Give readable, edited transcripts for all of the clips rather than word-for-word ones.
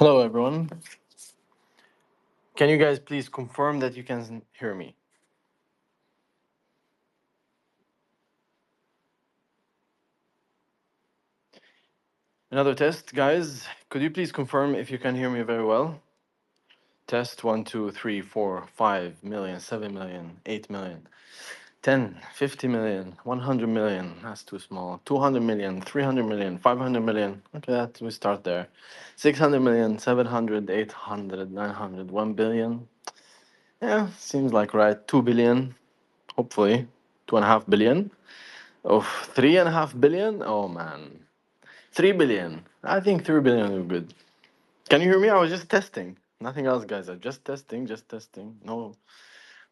Hello, everyone. Can you guys please confirm that you can hear me? Another test, guys. Could you please confirm if you can hear me very well? Test 1, 2, 3, 4, 5 million, 7 million, 8 million, 10, 50 million, 100 million. That's too small. 200 million, 300 million, 500 million. Okay, we start there. 600 million, 700, 800, 900, 1 billion. Yeah, seems like right. 2 billion, hopefully. 2.5 billion. Oh, 3.5 billion? Oh man. 3 billion. I think 3 billion is good. Can you hear me? I was just testing. Nothing else, guys. I'm just testing, just testing. No,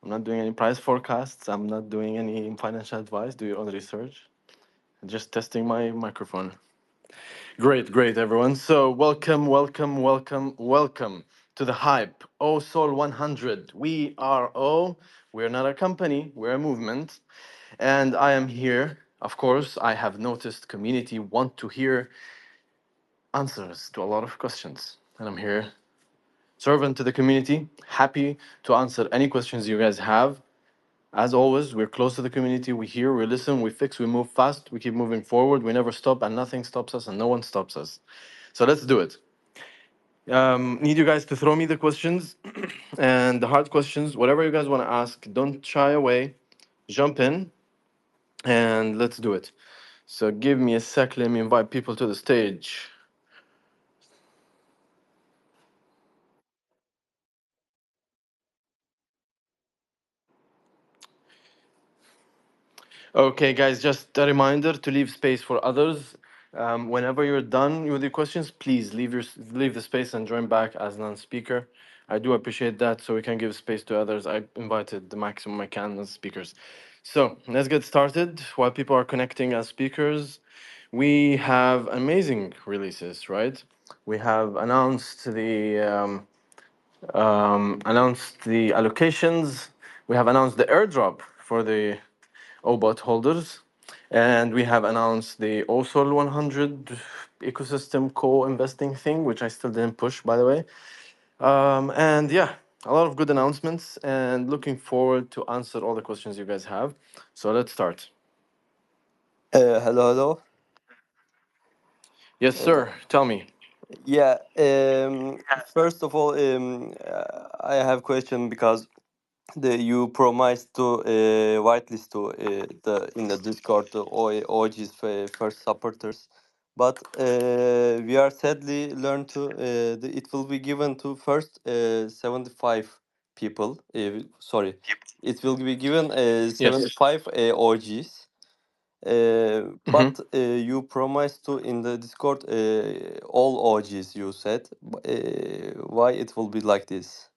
I'm not doing any price forecasts. I'm not doing any financial advice. Do your own research. I'm just testing my microphone. Great, great, everyone. So, welcome, welcome, welcome, welcome to the Hype OSOL100. We are we're not a company, we're a movement. And I am here. Of course, I have noticed community want to hear answers to a lot of questions. And I'm here, servant to the community, happy to answer any questions you guys have. As always, we're close to the community. We hear, we listen, we fix, we move fast, we keep moving forward. We never stop, and nothing stops us, and no one stops us. So let's do it. Need you guys to throw me the questions and the hard questions, whatever you guys want to ask. Don't shy away. Jump in, and let's do it. So give me a sec. Let me invite people to the stage. Okay, guys, just a reminder to leave space for others. Whenever you're done with your questions, please leave the space and join back as non-speaker. I do appreciate that, so we can give space to others. I invited the maximum I can as speakers. So let's get started. While people are connecting as speakers, we have amazing releases, right? We have announced the allocations. We have announced the airdrop for the OBOT holders, and we have announced the OSOL100 ecosystem co-investing thing, which I still didn't push, by the way. And yeah, a lot of good announcements, and looking forward to answer all the questions you guys have. So let's start. Hello. Yes, Uh, sir. Tell me. yeah. First of all, I have question because you promised to whitelist to the in the Discord to OG's first supporters, but we are sadly learned to it will be given to first 75 people. Sorry, it will be given Yes. 75 OGs. Mhm. But you promised to in the Discord all OGs. You said why it will be like this?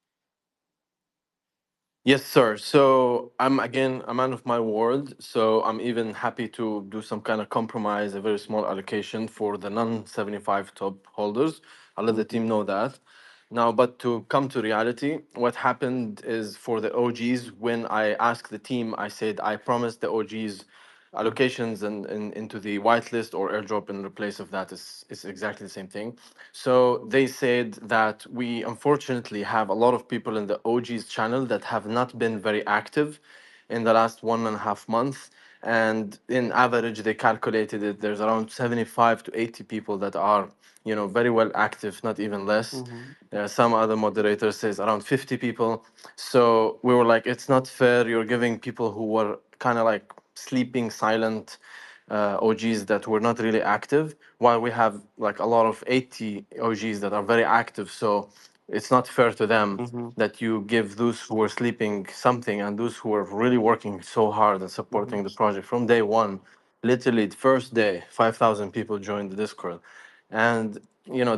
Yes, sir. So I'm again a man of my word. So I'm even happy to do some kind of compromise, a very small allocation for the non-75 top holders. I'll let the Mhm. team know that. Now, but to come to reality, what happened is for the OGs, when I asked the team, I said I promised the OGs allocations and into the whitelist or airdrop in the place of that is exactly the same thing. So they said that we unfortunately have a lot of people in the OGs channel that have not been very active in the last 1.5 months. And in average, they calculated it. There's around 75 to 80 people that are, very well active, not even less. Mhm. Some other moderator says around 50 people. So we were like, it's not fair. You're giving people who were kind of like sleeping silent OGs that were not really active, while we have like a lot of 80 OGs that are very active. So it's not fair to them Mhm. that you give those who were sleeping something and those who are really working so hard and supporting Mhm. the project from day one. Literally, the first day, 5,000 people joined the Discord. And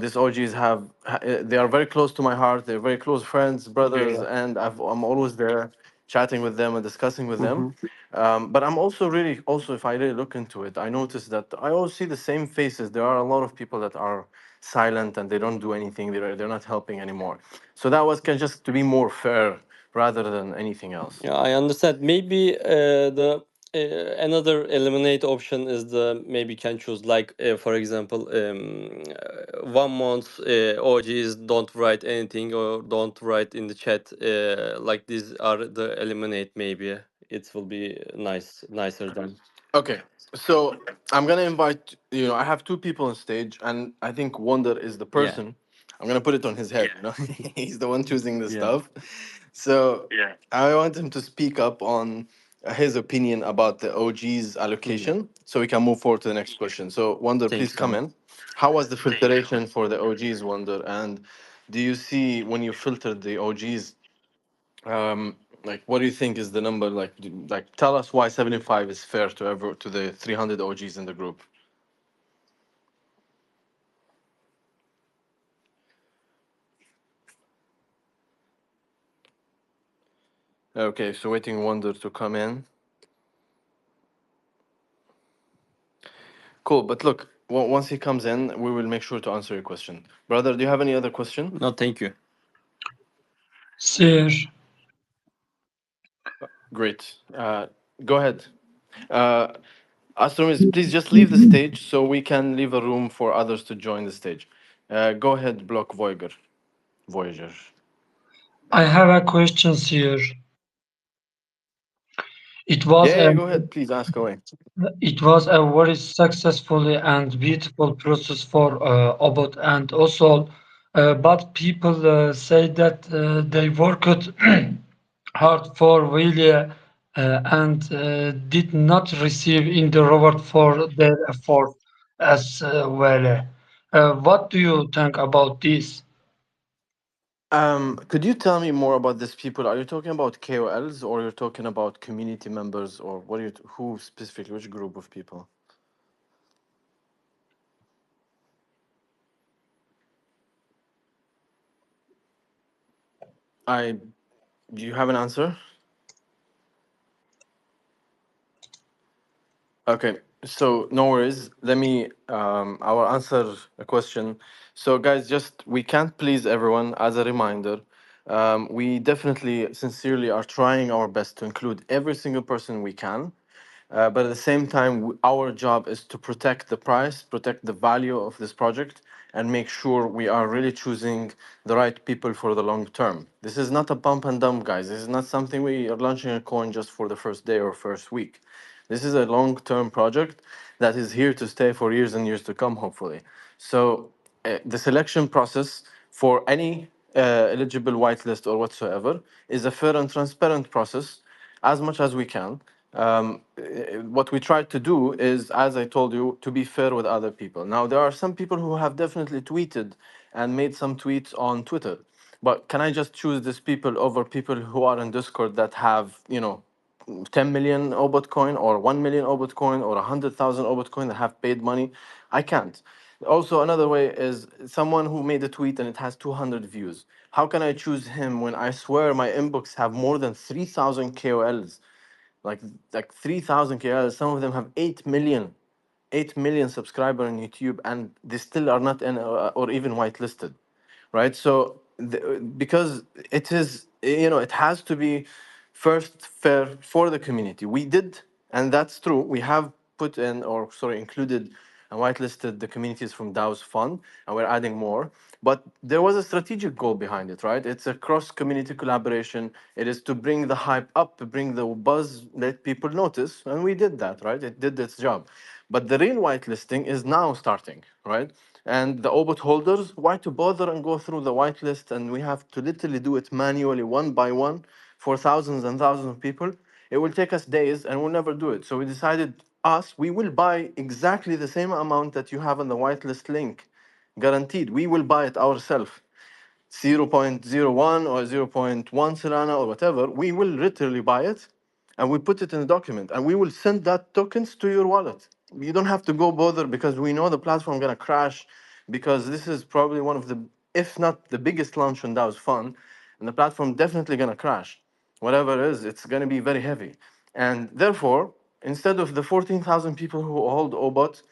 these OGs they are very close to my heart. They're very close friends, Yeah. brothers, Yeah. and I'm always there chatting with them and discussing with them. Mhm. But I'm also really, also, if I really look into it, I notice that I always see the same faces. There are a lot of people that are silent and they don't do anything. They're not helping anymore. So that was just to be more fair rather than anything else. Yeah, I understand. Maybe the Another eliminate option is the maybe can choose like for example 1 month OGs don't write anything or don't write in the chat, like these are the eliminate. Maybe it will be nicer than. Okay, so I'm gonna invite. I have two people on stage, and I think Wonder is the Yeah. person. I'm gonna put it on his head. He's the one choosing the Yeah. stuff. So I want him to speak up on his opinion about the OG's Mhm. allocation, so we can move forward to the next question. So Wonder, Thank you please so come much. in. How was the filtration for the OGs, Wonder? And do you see when you filtered the OGs? Like, what do you think is the number? Like, tell us why 75 is fair to the 300 OGs in the group. Okay, so waiting Wonder to come in. Cool, but look, once he comes in, we will make sure to answer your question. Brother, do you have any other question? No, thank you. Sir, Great. Go ahead. Uh, Astromis, please just leave the stage so we can leave a room for others to join the stage. Go ahead, Block Voyager. Voyager. I have a question here. It was Yeah, a yeah, go ahead. Please ask away. it was a very successful and beautiful process for OBOT and OSOL, but people say that they worked hard for really and did not receive in the reward for their effort as well. What do you think about this? Could you tell me more about these people? Are you talking about KOLs or you're talking about community members or what are you, who specifically, which group of people? I, do you have an answer? Okay, so no worries. I will answer a question. So guys, just, we can't please everyone. As a reminder, we definitely, sincerely are trying our best to include every single person we can. But at the same time, our job is to protect the price, protect the value of this project, and make sure we are really choosing the right people for the long term. This is not a pump and dump, guys. This is not something we are launching a coin just for the first day or first week. This is a long term project that is here to stay for years and years to come, hopefully. So, the selection process for any eligible whitelist or whatsoever is a fair and transparent process as much as we can. What we try to do is, as I told you, to be fair with other people. Now, there are some people who have definitely tweeted and made some tweets on Twitter, but can I just choose these people over people who are in Discord that have, 10 million OBOT coin or 1 million OBOT coin or 100,000 OBOT coin that have paid money? I can't. Also, another way is someone who made a tweet and it has 200 views. How can I choose him when I swear my inbox have more than 3,000 KOLs? like like 3,000 KOLs. Some of them have 8 million subscribers on YouTube, and they still are not in or even whitelisted, right? So because it is, it has to be first fair for the community. We did, and that's true. We have put in, or sorry, included and whitelisted the communities from DAO's fund, and we're adding more. But there was a strategic goal behind it, right? It's a cross-community collaboration. It is to bring the hype up, to bring the buzz, let people notice, and we did that, right? It did its job. But the real whitelisting is now starting, right? And the OBOT holders, why to bother and go through the whitelist? And we have to literally do it manually, one by one, for thousands and thousands of people. It will take us days and we'll never do it. So we decided, we will buy exactly the same amount that you have on the whitelist link. Guaranteed, we will buy it ourselves. 0.01 or zero point 0.1 Solana or whatever, we will literally buy it and we put it in a document and we will send that tokens to your wallet. You don't have to go bother because we know the platform gonna crash, because this is probably one of the, if not the biggest launch on DAO's fund, and the platform definitely gonna crash. Whatever it is, it's gonna be very heavy. And therefore, instead of the 14,000 people who hold OBOT,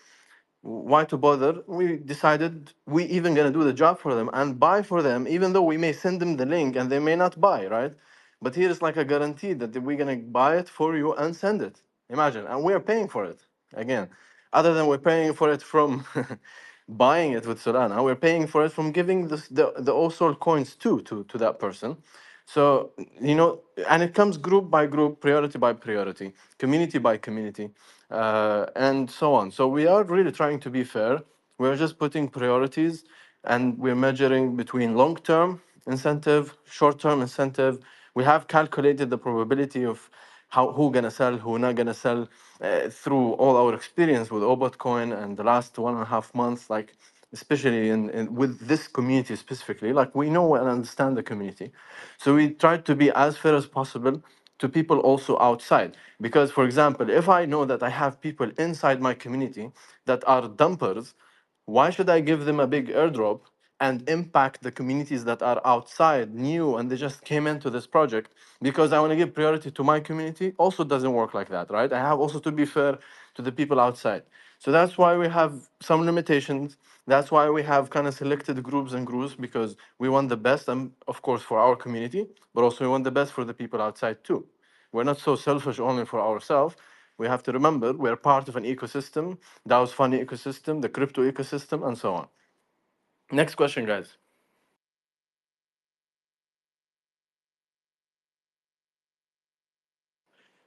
why to bother? We decided we even gonna do the job for them and buy for them, even though we may send them the link and they may not buy, right? But here is like a guarantee that we're gonna buy it for you and send it. Imagine, and we are paying for it again. Other than we're paying for it from buying it with Solana, we're paying for it from giving the OSOL coins to that person. So, and it comes group by group, priority by priority, community by community, and so on. So we are really trying to be fair. We're just putting priorities, and we're measuring between long-term incentive, short-term incentive. We have calculated the probability of who gonna sell, who not gonna sell, through all our experience with OBOT coin and the last 1.5 months, like especially in with this community specifically, like we know and understand the community. So we try to be as fair as possible to people also outside. Because for example, if I know that I have people inside my community that are dumpers, why should I give them a big airdrop and impact the communities that are outside, new, and they just came into this project because I want to give priority to my community? Also doesn't work like that, right? I have also to be fair to the people outside. So that's why we have some limitations. That's why we have kind of selected groups and groups, because we want the best, and of course for our community, but also we want the best for the people outside too. We're not so selfish only for ourselves. We have to remember we're part of an ecosystem, DAO's funny ecosystem, the crypto ecosystem, and so on. Next question, guys.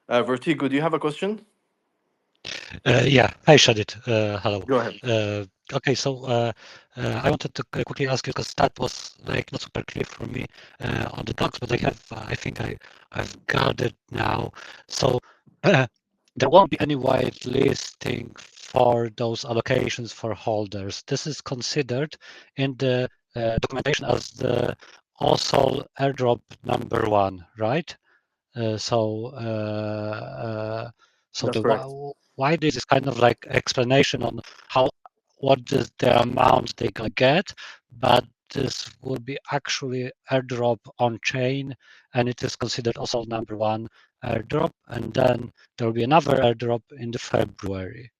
Vertigo, do you have a question? Yeah, hi Shadid. Hello. Go ahead. Okay, so I wanted to quickly ask you, because that was like not super clear for me on the docs, but I think I've got it now. So there won't be any whitelisting for those allocations for holders. This is considered in the documentation as the OSOL airdrop number 1, right? So That's correct. why this is kind of like explanation on what is the amount they're gonna get, but this will be actually airdrop on chain, and it is considered also number 1 airdrop, and then there will be another airdrop in the February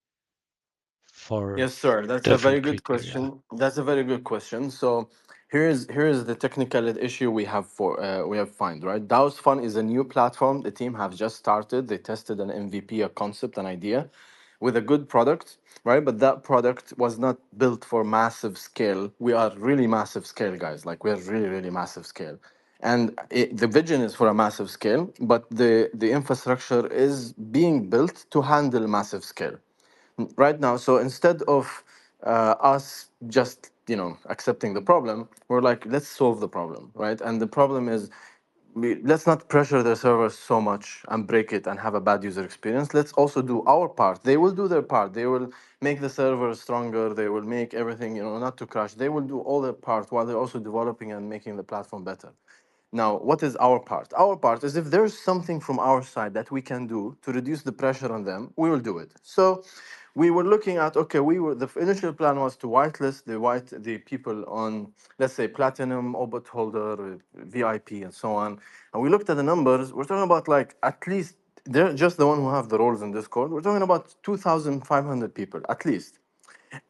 for Yes, sir. That's a very different good criteria. question. That's a very good question. So here's the technical issue we have find, right? DAO's Fun is a new platform. The team have just started. They tested an MVP, a concept, an idea, with a good product, right? But that product was not built for massive scale. We are really massive scale, guys. Like we're really, really massive scale. And the vision is for a massive scale, but the infrastructure is being built to handle massive scale right now. So instead of us just accepting the problem, we're like, let's solve the problem, right? And the problem is, let's not pressure the servers so much and break it and have a bad user experience. Let's also do our part. They will do their part. They will make the servers stronger. They will make everything, not to crash. They will do all their part while they're also developing and making the platform better. Now, what is our part? Our part is, if there's something from our side that we can do to reduce the pressure on them, we will do it. So we were looking at, okay, the initial plan was to whitelist the people on, let's say, platinum, OBOT holder, VIP, and so on. And we looked at the numbers. We're talking about, like, at least, they're just the one who have the roles in Discord. We're talking about 2,500 people at least.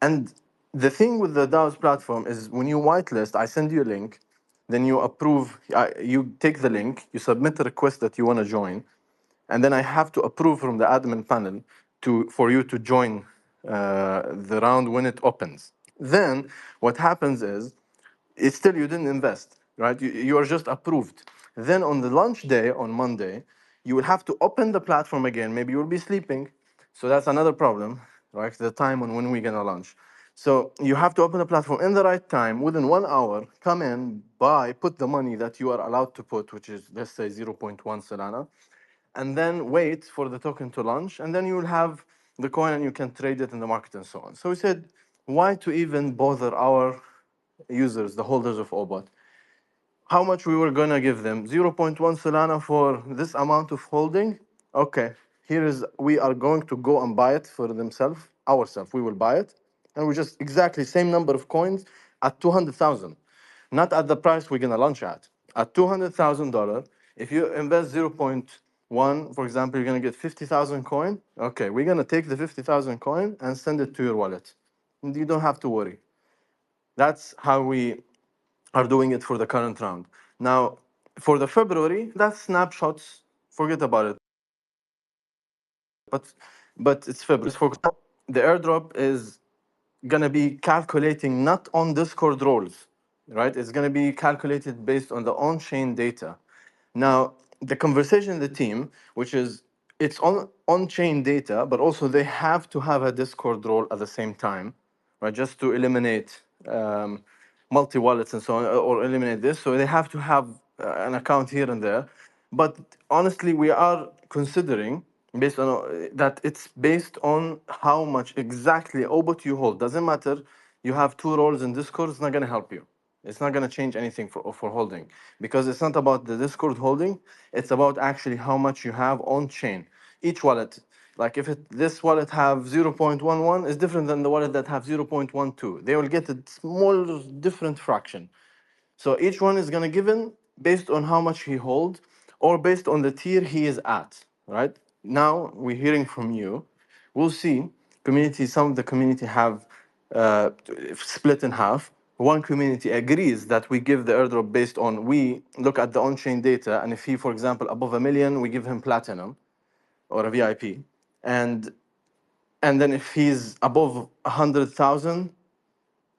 And the thing with the DAO's platform is, when you whitelist, I send you a link, then you approve, you take the link, you submit a request that you want to join, and then I have to approve from the admin panel for you to join the round when it opens. Then what happens is, it's still, you didn't invest, right? You are just approved. Then on the launch day on Monday, you will have to open the platform again. Maybe you will be sleeping, so that's another problem, right? The time on when we're gonna launch. So you have to open the platform in the right time, within 1 hour. Come in, buy, put the money that you are allowed to put, which is, let's say, zero point 0.1 Solana, and then wait for the token to launch, and then you will have the coin and you can trade it in the market and so on. So we said, why to even bother our users, the holders of OBOT? How much we were gonna give them? Zero point 0.1 Solana for this amount of holding. Okay, we are going to go and buy it for themselves, ourselves. We will buy it, and we just exactly same number of coins at 200,000, not at the price we're gonna launch at $200,000. If you invest zero point 0.1, for example, you're gonna get 50,000 coin. Okay, we're gonna take the 50,000 coin and send it to your wallet. You don't have to worry. That's how we are doing it for the current round. Now, for the February, that's snapshots. Forget about it. but it's February. The airdrop is gonna be calculating not on Discord roles, right? It's gonna be calculated based on the on-chain data. Now, the conversation in the team, which is it's on-chain data, but also they have to have a Discord role at the same time, right? Just to eliminate multi-wallets and so on, or eliminate this. So they have to have an account here and there. But honestly, we are considering based on that it's based on how much exactly OBOT you hold. Doesn't matter. You have two roles in Discord. It's not going to help you. It's not going to change anything for holding, because it's not about the Discord holding. It's about actually how much you have on chain. Each wallet, like if this wallet have 0.11, is different than the wallet that have 0.12. They will get a small different fraction. So each one is gonna given based on how much he holds or based on the tier he is at, right? Now we're hearing from you. We'll see. Some of the community have uh, split in half. One community agrees that we give the airdrop based on, we look at the on-chain data, and if he, for example, above 1 million, we give him platinum or a VIP. And then if he's above 100,000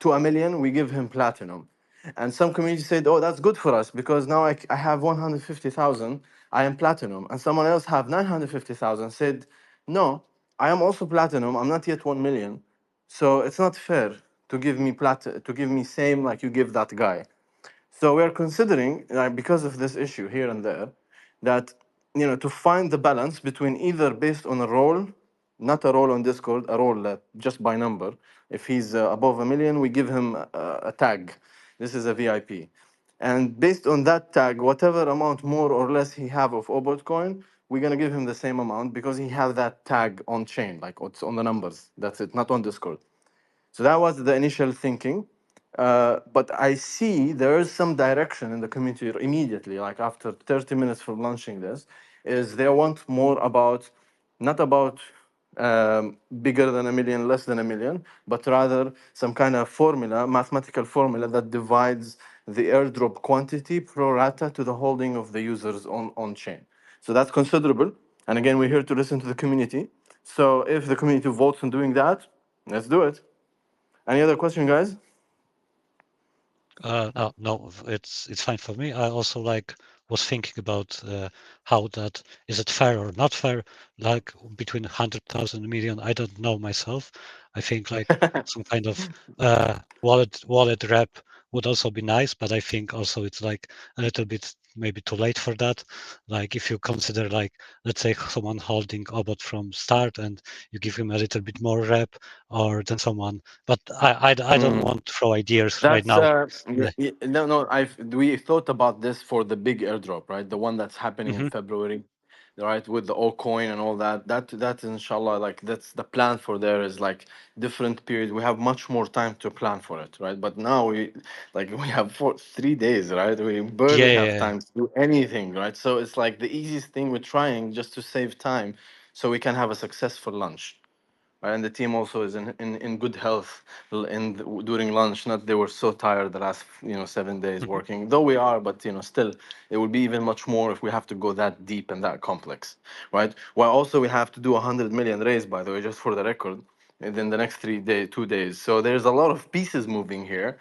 to 1 million, we give him platinum. And some communities said, oh, that's good for us because now I have 150,000, I am platinum. And someone else have 950,000 said, no, I am also platinum, I'm not yet 1 million. So it's not fair to give me to give me same like you give that guy. So we are considering, like, because of this issue here and there, that to find the balance between either based on a role, not a role on Discord, a role that just by number. If he's above 1 million, we give him a tag. This is a VIP, and based on that tag, whatever amount more or less he have of OBOT coin, we're gonna give him the same amount because he has that tag on chain, like it's on the numbers. That's it, not on Discord. So that was the initial thinking. But I see there is some direction in the community immediately, like after 30 minutes from launching this, is they want more about, not about bigger than 1 million, less than 1 million, but rather some kind of formula, mathematical formula that divides the airdrop quantity pro rata to the holding of the users on chain. So that's considerable. And again, we're here to listen to the community. So if the community votes on doing that, let's do it. Any other question, guys? No, it's fine for me. I also was thinking about how that is it fair or not fair, like between 100,000 and million. I don't know myself. I think some kind of wallet rep would also be nice, but I think also it's a little bit maybe too late for that. Like if you consider let's say someone holding OBOT from start and you give him a little bit more rep or than someone, but I don't want to throw ideas right That's now. no. We thought about this for the big airdrop, right? The one that's happening in Mm-hmm. February, right? With the all coin and all that. That inshallah, like that's the plan for there is like different period. We have much more time to plan for it, right? But now we have 3 days, right? We barely have Yeah. time to do anything, right? So it's like the easiest thing we're trying just to save time, so we can have a successful launch. Right? And the team also is in good health during lunch. Not they were so tired the last 7 days Mhm. working. Though we are, but still, it would be even much more if we have to go that deep and that complex, right? While also we have to do 100 million raise, by the way, just for the record, in the next 2 days. So there's a lot of pieces moving here.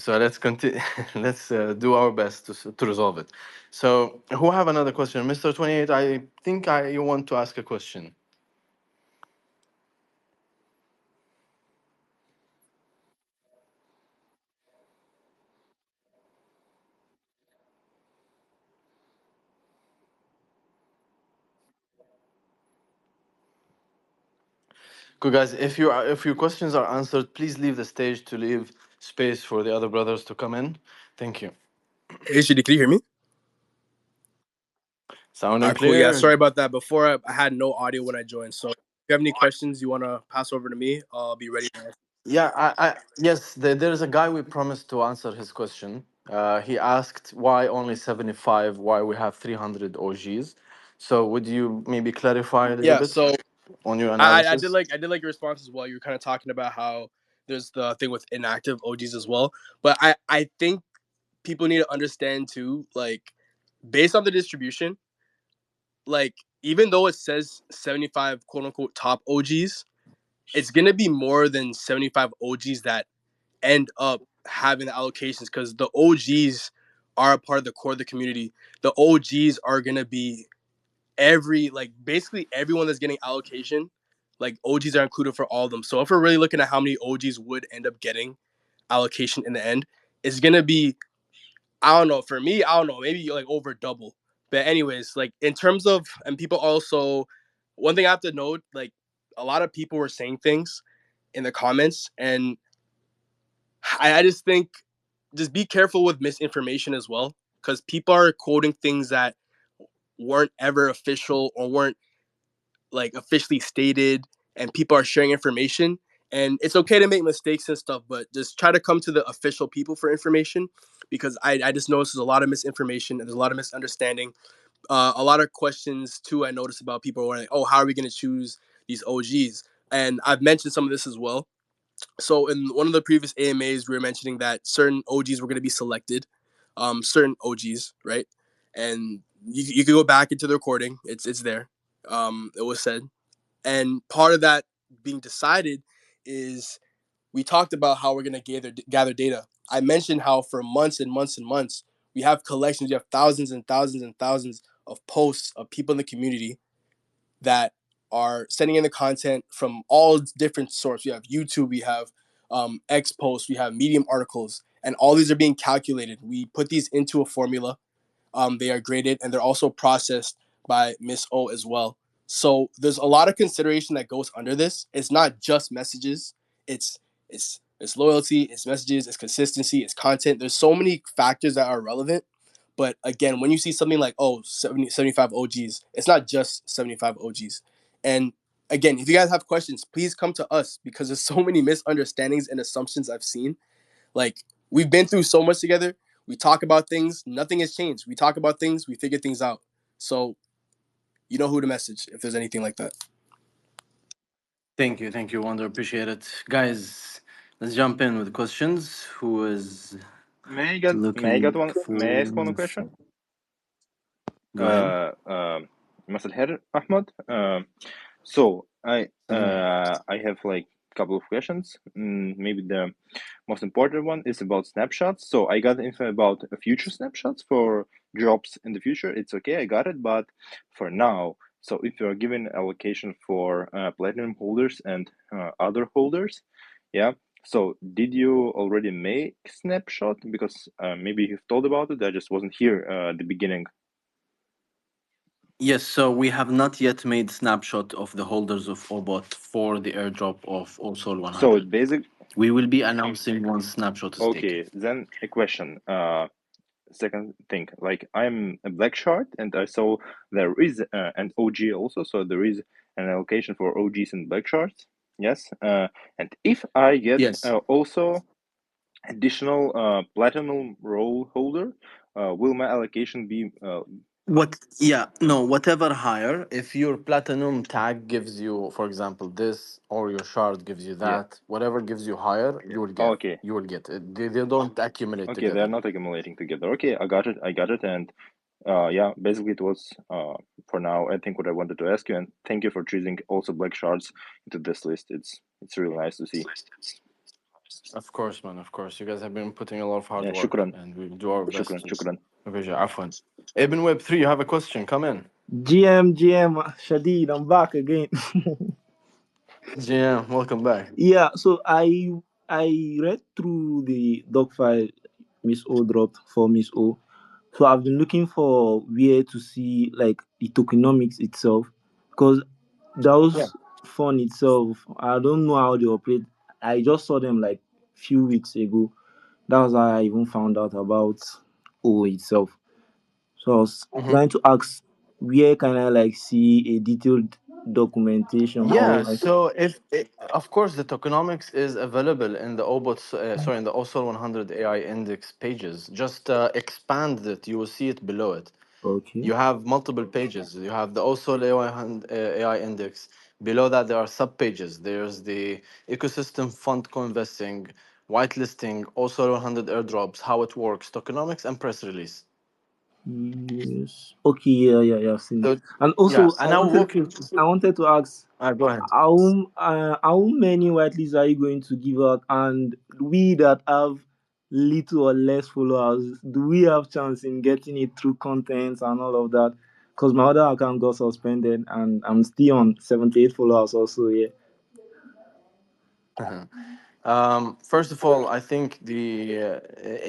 So let's continue. Let's do our best to resolve it. So who have another question, Mr. 28? I think you want to ask a question. Good, guys. If your questions are answered, please leave the stage to leave space for the other brothers to come in. Thank you. Hey, Shidi, can you hear me? Sounding Cool. Yeah, clear. sorry about that. Before I had no audio when I joined. So if you have any questions you want to pass over to me, I'll be ready to answer. Yeah, yes, there's a guy we promised to answer his question. He asked why only 75, why we have 300 OGs. So would you maybe clarify a little Yeah, bit so on your I did analysis? like your response as well. You were kind of talking about how there's the thing with inactive OGs as well. But I think people need to understand too, like based on the distribution, like even though it says 75 quote unquote top OGs, it's going to be more than 75 OGs that end up having the allocations, because the OGs are a part of the core of the community. The OGs are going to be basically everyone that's getting allocation, like OGs are included for all of them. So if we're really looking at how many OGs would end up getting allocation in the end, it's going to be, I don't know, for me, I don't know, maybe like over double. But anyways, like in terms of, and people also, one thing I have to note, like a lot of people were saying things in the comments, and I just think just be careful with misinformation as well, because people are quoting things that weren't ever official or weren't like officially stated, and people are sharing information. And it's okay to make mistakes and stuff, but just try to come to the official people for information, because I just noticed there's a lot of misinformation and there's a lot of misunderstanding. A lot of questions too I noticed about people were like, oh, how are we going to choose these OGs? And I've mentioned some of this as well. So in one of the previous AMAs, we were mentioning that certain OGs were going to be selected, certain OGs, right? And you can go back into the recording. It's there. It was said. And part of that being decided is we talked about how we're going to gather data. I mentioned how for months and months and months, we have collections. We have thousands and thousands and thousands of posts of people in the community that are sending in the content from all different sources. We have YouTube, we have X posts, we have Medium articles, and all these are being calculated. We put these into a formula. They are graded, and they're also processed by Miss O as well. So there's a lot of consideration that goes under this. It's not just messages. It's loyalty, it's messages, it's consistency, it's content. There's so many factors that are relevant. But again, when you see something like, 75 OGs, it's not just 75 OGs. And again, if you guys have questions, please come to us, because there's so many misunderstandings and assumptions I've seen. Like, we've been through so much together. We talk about things. Nothing has changed. We talk about things. We figure things out. So you know who to message if there's anything like that. Thank you, Wonder. Appreciate it, guys. Let's jump in with questions. Who is looking for? may I ask one question? Go ahead. مساء الخير Ahmad. So I have like a couple of questions. Maybe the most important one is about snapshots. So I got info about future snapshots for drops in the future. It's okay, I got it. But for now, so if you are given allocation for platinum holders and other holders, yeah. So did you already make snapshot? Because maybe you've told about it. I just wasn't here at the beginning. Yes, so we have not yet made snapshot of the holders of OBOT for the airdrop of OSOL100. So it basic. We will be announcing once snapshot is taken. Okay, then a question. Second thing, like I'm a black shard, and I saw there is an OG also, so there is an allocation for OGs and black shards. Yes, and if I get Yes. also additional platinum role holder, will my allocation be Whatever higher, if your platinum tag gives you, for example, this, or your shard gives you yeah? that, whatever gives you higher, you will get. Okay, You will get it. They don't accumulate okay, together. they're not accumulating together. Okay, I got it, and yeah, basically it was for now. I think what I wanted to ask you, and thank you for choosing also black shards into this list. It's really nice to see. Of course, man. Of course, you guys have been putting a lot of hard Yeah, work, shukran, and we will do our best. shukran. Okay, عفوا. Ibn Web 3, you have a question. Come in. GM Shadid, I'm back again. GM, welcome back. Yeah, so I read through the doc file Miss O dropped for Miss O. So I've been looking for where to see like the tokenomics itself, because that was Yeah. fun itself. I don't know how they operate. I just saw them like few weeks ago. That was how I even found out about O itself. So I was trying to ask, where can I like see a detailed documentation Yeah, or like, so of course the tokenomics is available in the in the OSOL100 AI index pages. Just expand it, you will see it below it. okay. You have multiple pages. You have the OSOL AI index. Below that, there are sub pages. There's the ecosystem fund co-investing, whitelisting, OSOL100 airdrops, how it works, tokenomics, and press release. Yes. Okay. Yeah. I've seen it. So And yeah, also, and I will walk you. I wanted to ask, Go ahead. how many whitelists are you going to give out? And we that have little or less followers, do we have chance in getting it through content and all of that? Because my other account got suspended, and I'm still on 78 followers also. Yeah. First of all, I think the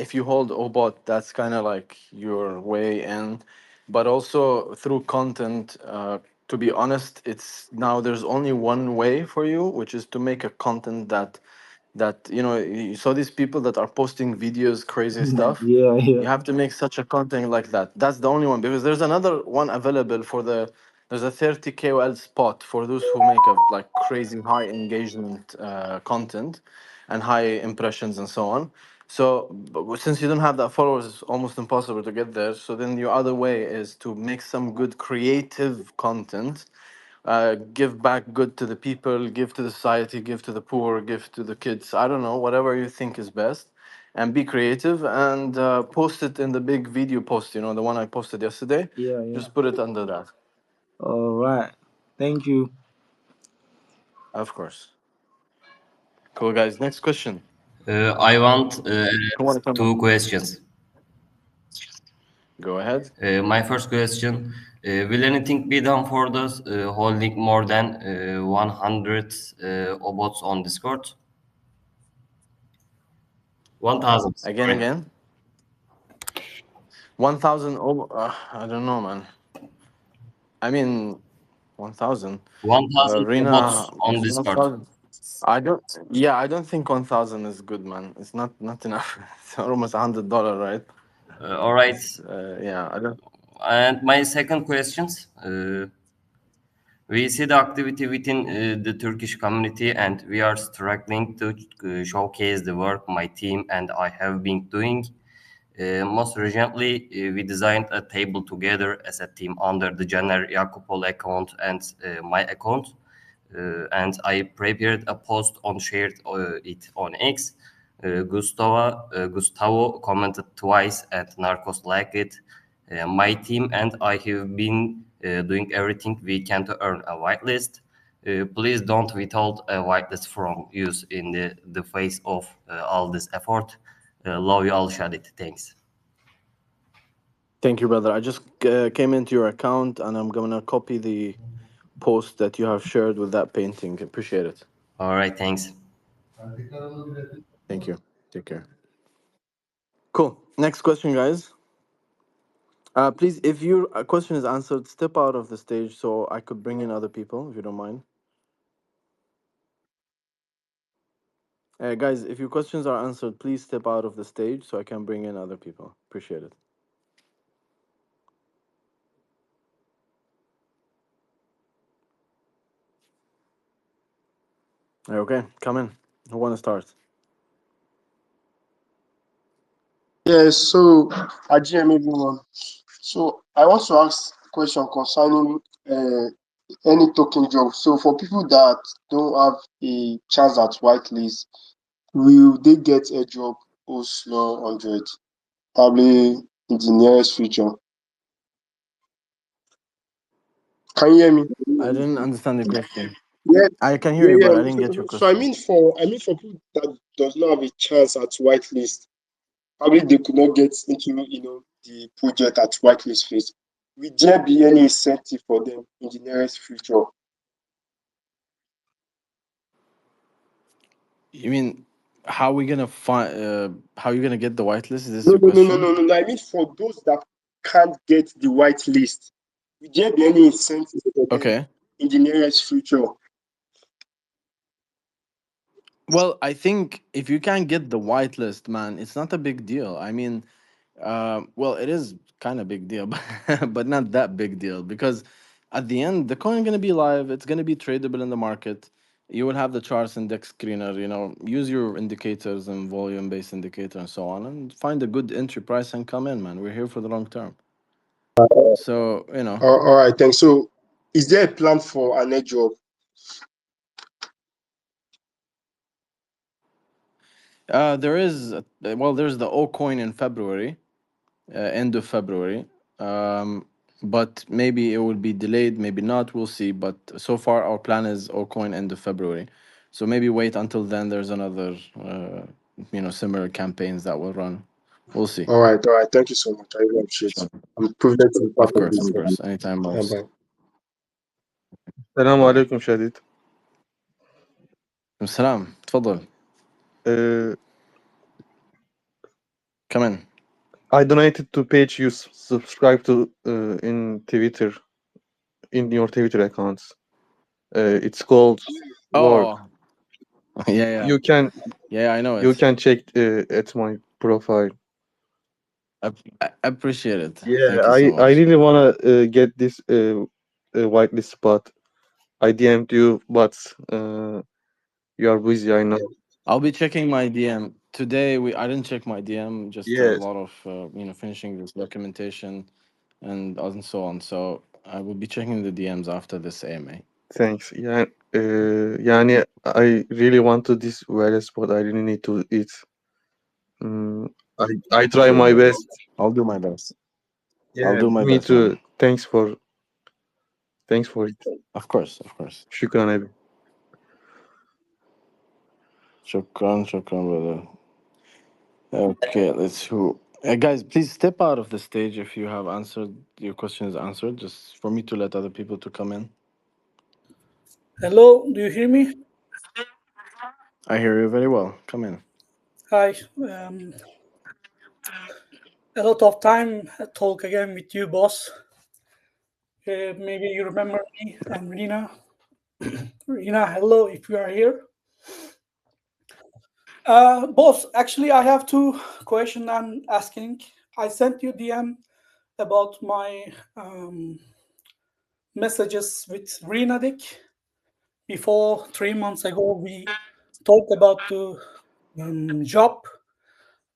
if you hold OBOT, that's kind of like your way in, but also through content. To be honest, it's now there's only one way for you, which is to make a content that you saw these people that are posting videos, crazy stuff. Yeah. You have to make such a content like that. That's the only one, because there's another one available for there's a 30 KOL spot for those who make a like crazy high engagement content and high impressions and so on. So since you don't have that followers, it's almost impossible to get there. So then your other way is to make some good creative content, give back good to the people, give to the society, give to the poor, give to the kids. I don't know, whatever you think is best, and be creative and post it in the big video post. You know, the one I posted yesterday. Yeah. Just put it under that. All right. Thank you. Of course. Cool, guys. Next question. I want Come on. two questions. Go ahead. My first question, will anything be done for those holding more than 100 obots on Discord? 1000. Sorry. Again. 1,000. Oh, I don't know, man. I mean, 1,000. 1000 Rina, obots on is Discord. 1,000. I don't. Yeah, I don't think 1,000 is good, man. It's not enough. It's almost $100, right? All right. Yeah, I don't. And my second question, we see the activity within the Turkish community, and we are struggling to showcase the work my team and I have been doing. Most recently, we designed a table together as a team under the Caner Yakupol account and my account. And I prepared a post on shared it on X. Gustavo commented twice, and Narcos liked it. My team and I have been doing everything we can to earn a whitelist. Please don't withhold a whitelist from use in the face of all this effort. Love you all, Shadit. Thanks. Thank you, brother. I just came into your account and I'm gonna copy the post that you have shared with that painting. Appreciate it. All right, thanks. Thank you. Take care. Cool. Next question, guys. Please, if your question is answered, step out of the stage so I could bring in other people, if you don't mind. Guys, if your questions are answered, please step out of the stage so I can bring in other people. Appreciate it. Okay, come in. Who want to start? Yes, so Ajay, everyone. So I want to ask a question concerning any token job. So for people that don't have a chance at whitelist, will they get a job OSOL100 probably in the nearest future? Can you hear me? I didn't understand the question. Yeah, I can hear you, yeah. but I didn't get your So I question. mean for people that does not have a chance at whitelist, probably they could not get into the project at whitelist phase. Will there be any incentive for them in the nearest future? You mean how are we gonna find? How are you gonna get the whitelist? Is this No, your no, no, no, question? no, no. I mean for those that can't get the whitelist, will there be any incentive for them Okay. in the nearest future? Well, I think if you can't get the whitelist, man, it's not a big deal. I mean, well, it is kind of big deal, but not that big deal because at the end, the coin gonna be live. It's gonna be tradable in the market. You will have the charts index screener. You know, use your indicators and volume-based indicator and so on, and find a good entry price and come in, man. We're here for the long term. So you know, All right, thanks. So is there a plan for an edge job? there is well, there's the O coin in February, end of February. But maybe it will be delayed, maybe not. We'll see. But so far, our plan is Allcoin end of February. So maybe wait until then. There's another, similar campaigns that will run. We'll see. All right, all right. Thank you so much. I really appreciate it. Sure. I'm privileged to be part Of of course, this. of course. Anytime, Bye most. bye. السلام عليكم شديد. Salam. تفضل. Uh, Come in. I donated to page you subscribe to in Twitter, in your Twitter accounts. It's called Work. Oh, yeah. You can Yeah, I know you it. can check at my profile. I appreciate it. Yeah, Thank you so I much. really wanna get this whitelist spot. I DM'd you, but you are busy. I know. I'll be checking my DM today. I didn't check my DM. Just a Yes, lot of finishing this documentation and so on. So I will be checking the DMs after this AMA. thanks. Yeah, yani I really want to this whitelist spot. I really need to eat. I try Sure, my brother. best. I'll do my best. I'll Yeah, do my me best, man. too. Thanks for it. Of course, of course. شكرا أبي. Shukran, brother. Okay, let's who. Guys, please step out of the stage if you have answered your question is answered. Just for me to let other people to come in. Hello, do you hear me? I hear you very well. Come in. Hi. A lot of time talk again with you, boss. Maybe you remember me and Rina. Rina, hello, if you are here. Boss, actually, I have two questions I'm asking. I sent you DM about my messages with Rina Dick. Before 3 months ago, we talked about the job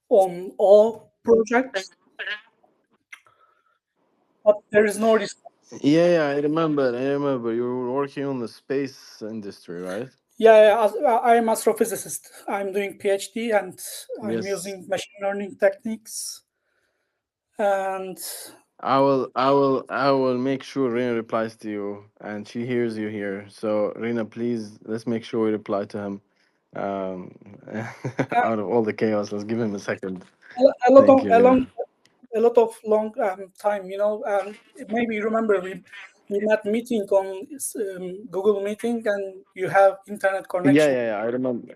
on all projects, but there is no response. Yeah, I remember. You were working on the space industry, right? Yeah, I'm astrophysicist. I'm doing PhD and I'm Yes. using machine learning techniques. And I will make sure Rina replies to you and she hears you here. So Rina, please let's make sure we reply to him. Um out of all the chaos, let's give him a second. a lot Thank of you, Rina. a lot of long time, maybe you remember we met meeting on Google Meeting, and you have internet connection. Yeah. I remember.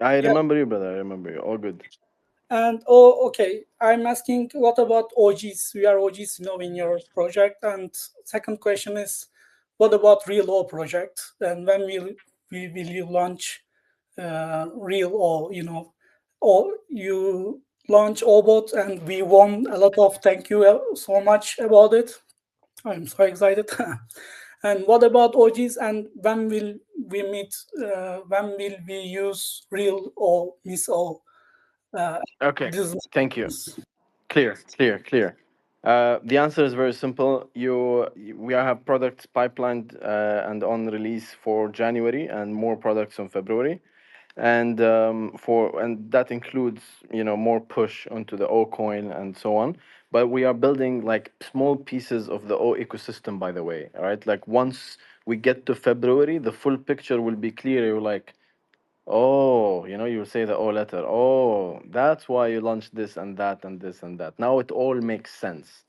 I Yeah. remember you, brother. I remember you. All good. And okay, I'm asking, what about OGs? We are OGs, in your project. And second question is, what about real O project? And when will you launch real O? Or you launch OBOT, and we won a lot of thank you so much about it. I'm so excited. And what about OGs? And when will we meet? When will we use real or miss O? Okay. This Thank you. Clear. The answer is very simple. We have products pipelined and on release for January, and more products on February, and that includes more push onto the O coin and so on. But we are building like small pieces of the O ecosystem. By the way, all right. Like once we get to February, the full picture will be clear. You're like, oh, you say the O letter. Oh, that's why you launched this and that and this and that. Now it all makes sense,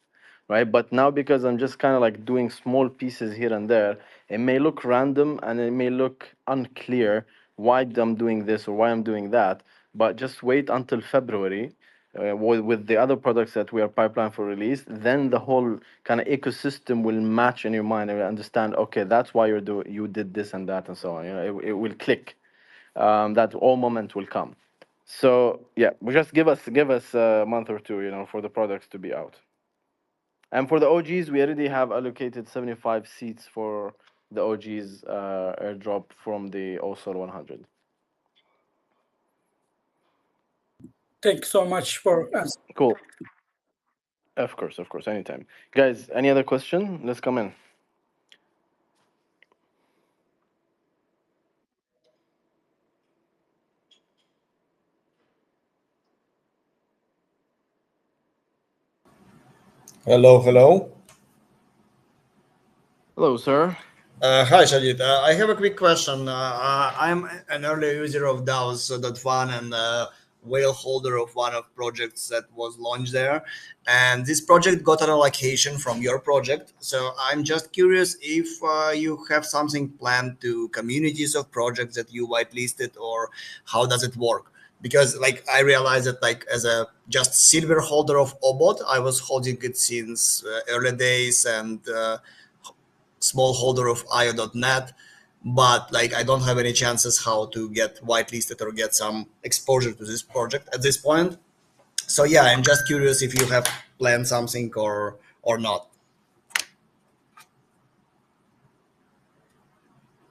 right? But now because I'm just kind of like doing small pieces here and there, it may look random and it may look unclear why I'm doing this or why I'm doing that. But just wait until February. With the other products that we are pipeline for release, then the whole kind of ecosystem will match in your mind and you understand. Okay, that's why you did this and that and so on. It will click. That all moment will come. So yeah, just give us a month or two, for the products to be out. And for the OGs, we already have allocated 75 seats for the OGs airdrop from the OSOL100. Thank you so much for answering. Cool. Of course, anytime. Guys, any other question? Let's come in. Hello, hello. Hello, sir. Hi, Shajit. I have a quick question. I'm an early user of DAOs.fun and whale holder of one of projects that was launched there. And this project got an allocation from your project. So I'm just curious if you have something planned to communities of projects that you whitelisted, or how does it work? Because like I realized that like as a just silver holder of OBOT, I was holding it since early days, and small holder of io.net, but like I don't have any chances how to get whitelisted or get some exposure to this project at this point. So yeah, I'm just curious if you have planned something or not.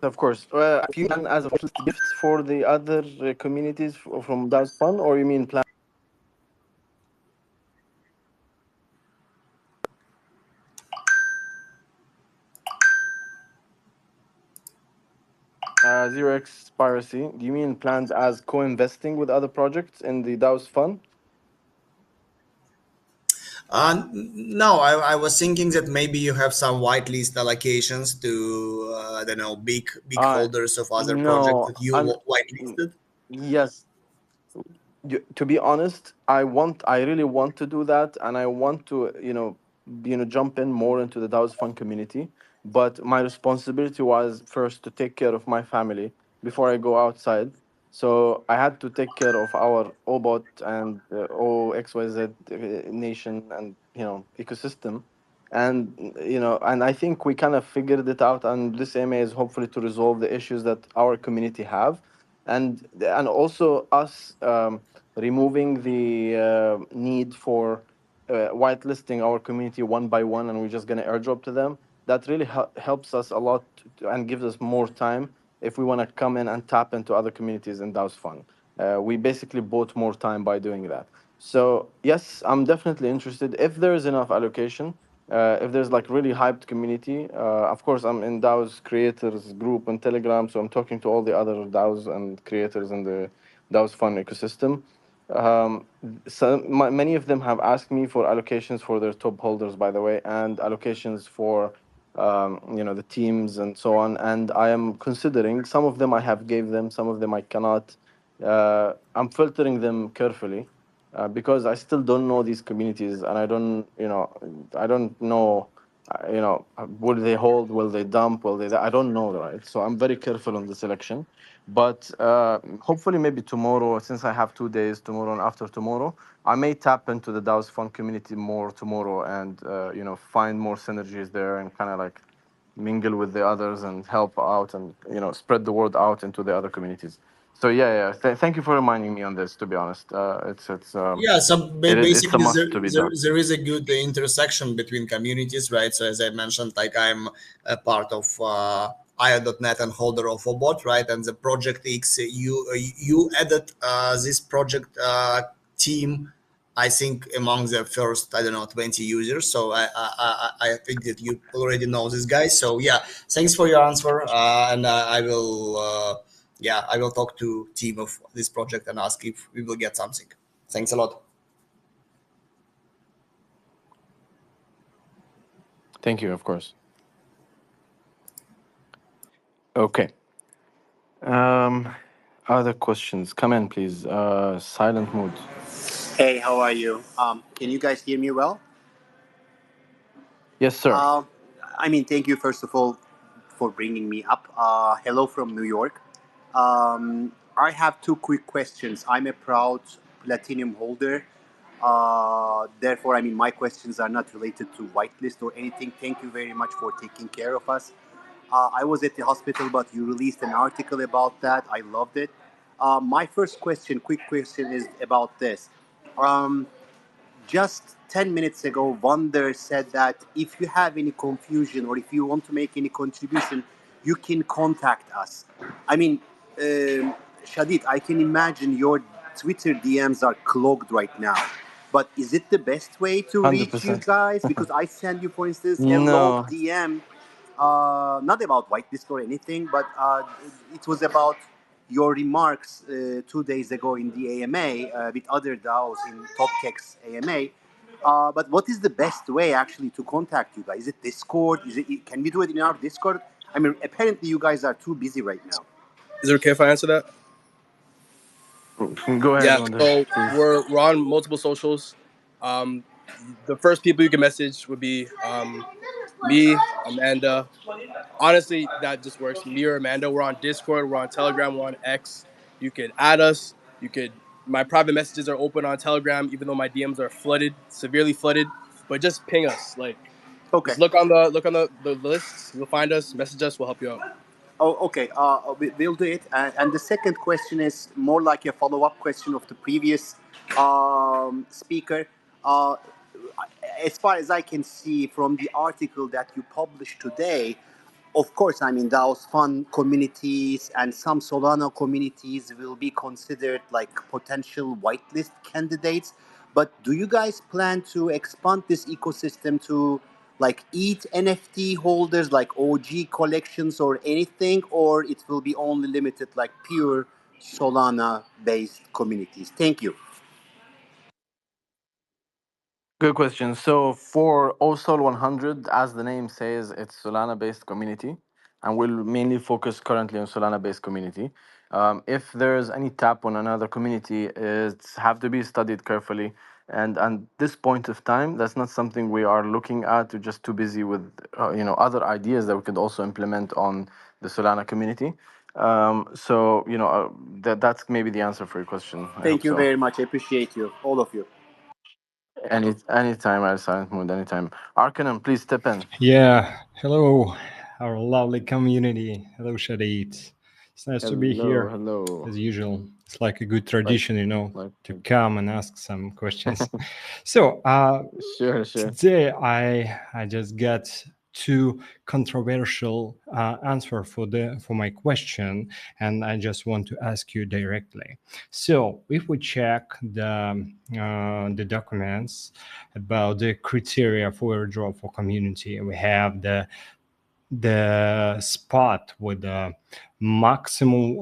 Of course. If you plan as a gifts for the other communities from DAO's Fun, or you mean plan 0x piracy? Do you mean plans as co-investing with other projects in the DAO's Fun? No, I was thinking that maybe you have some whitelist allocations to I don't know, big holders of other projects No. that you whitelisted. Yes. To be honest, I really want to do that, and I want to, jump in more into the DAO's Fun community. But my responsibility was first to take care of my family before I go outside. So I had to take care of our OBOT and OXYZ nation and ecosystem, and and I think we kind of figured it out. And this AMA is hopefully to resolve the issues that our community have, and also us removing the need for whitelisting our community one by one, and we're just going to airdrop to them. That really helps us a lot and gives us more time if we want to come in and tap into other communities in DAO's Fun. We basically bought more time by doing that. So yes, I'm definitely interested if there is enough allocation. If there's like really hyped community, of course I'm in DAO's creators group on Telegram, so I'm talking to all the other DAOs and creators in the DAO's Fun ecosystem. Many of them have asked me for allocations for their top holders, by the way, and allocations for the teams and so on. And I am considering some of them I have gave them, some of them I cannot. I'm filtering them carefully because I still don't know these communities, and I don't know, will they hold, will they dump, will they? I don't know, right? So I'm very careful on the selection. But hopefully, maybe tomorrow, since I have 2 days, tomorrow and after tomorrow, I may tap into the DAO's Fun community more tomorrow, and find more synergies there, and kind of like mingle with the others and help out, and spread the word out into the other communities. So yeah. Thank you for reminding me on this. To be honest, Yeah, so it's a basically must to be done. there is a good intersection between communities, right? So as I mentioned, like I'm a part of io.net and holder of OBOT, right? And the project X, you added this project team, I think among the first, I don't know, 20 users. So I think that you already know this guy. So yeah, thanks for your answer, and I will. I will talk to team of this project and ask if we will get something. Thanks a lot. Thank you, of course. Okay. Other questions? Come in, please. Silent mode. Hey, how are you? Can you guys hear me well? Yes, sir. Thank you first of all for bringing me up. Hello from New York. I have two quick questions. I'm a proud platinum holder. Therefore, my questions are not related to whitelist or anything. Thank you very much for taking care of us. I was at the hospital, but you released an article about that. I loved it. My first question, quick question, is about this. Just 10 minutes ago, Wonder said that if you have any confusion or if you want to make any contribution, you can contact us. Shadid, I can imagine your Twitter DMs are clogged right now. But is it the best way to reach you 100%. guys? Because I send you, for instance, a long No. DM, not about whitelist or anything, but it was about your remarks 2 days ago in the AMA with other DAOs in TopTech's AMA. But what is the best way actually to contact you guys? Is it Discord? Can we do it in our Discord? I mean, apparently you guys are too busy right now. Is it okay if I answer that? Go ahead, Yeah. Wonder, So please. we're on multiple socials. The first people you can message would be me, Amanda. Honestly, that just works. Me or Amanda. We're on Discord. We're on Telegram. We're on X. You could add us. You could. My private messages are open on Telegram, even though my DMs are flooded, severely flooded. But just ping us. Like, Okay. just look on the lists. You'll find us. Message us. We'll help you out. Oh, okay. We'll do it. And the second question is more like a follow-up question of the previous speaker. As far as I can see from the article that you published today, of course, I mean, those fun communities and some Solana communities will be considered like potential whitelist candidates. But do you guys plan to expand this ecosystem to like ETH NFT holders, like OG collections or anything, or it will be only limited like pure Solana-based communities? Thank you. Good question. So for OSOL100, as the name says, it's Solana-based community, and we'll mainly focus currently on Solana-based community. If there's any tap on another community, it's have to be studied carefully. And at this point of time, that's not something we are looking at. We're just too busy with other ideas that we could also implement on the Solana community. So that's maybe the answer for your question. I Thank hope you so. very much. I appreciate you, all of you. Anytime, I'll silent mode anytime. Arkanan, please step in. Yeah, hello, our lovely community. Hello, Shadid. It's nice to be here. Hello. As usual, it's like a good tradition, to Like come and ask some questions. So, sure. today I just got two controversial answer for my question, and I just want to ask you directly. So, if we check the documents about the criteria for airdrop for community, we have the spot with the maximum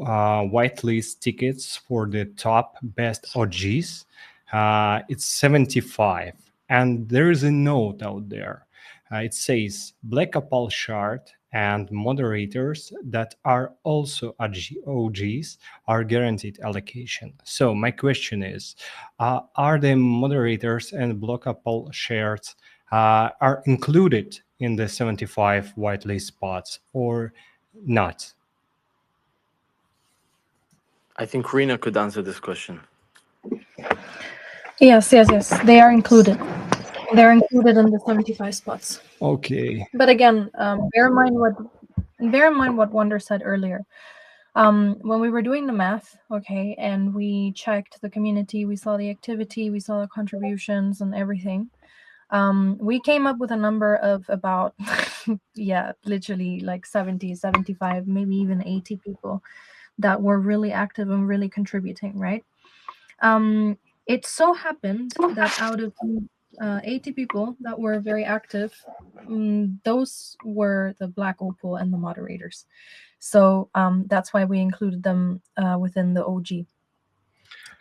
whitelist tickets for the top best OGs. It's 75, and there is a note out there. It says Black Opal Shard and moderators that are also OGs are guaranteed allocation. So my question is, are the moderators and Black Opal shards are included in the 75 whitelist spots or not? I think Rina could answer this question. Yes. They are included. They're included in the 75 spots. Okay. But again, bear in mind what Wonder said earlier. When we were doing the math, okay, and we checked the community, we saw the activity, we saw the contributions and everything. We came up with a number of about, literally like 70, 75, maybe even 80 people that were really active and really contributing, right? It so happened that out of 80 people that were very active, those were the Black Opal and the moderators. So that's why we included them within the OG.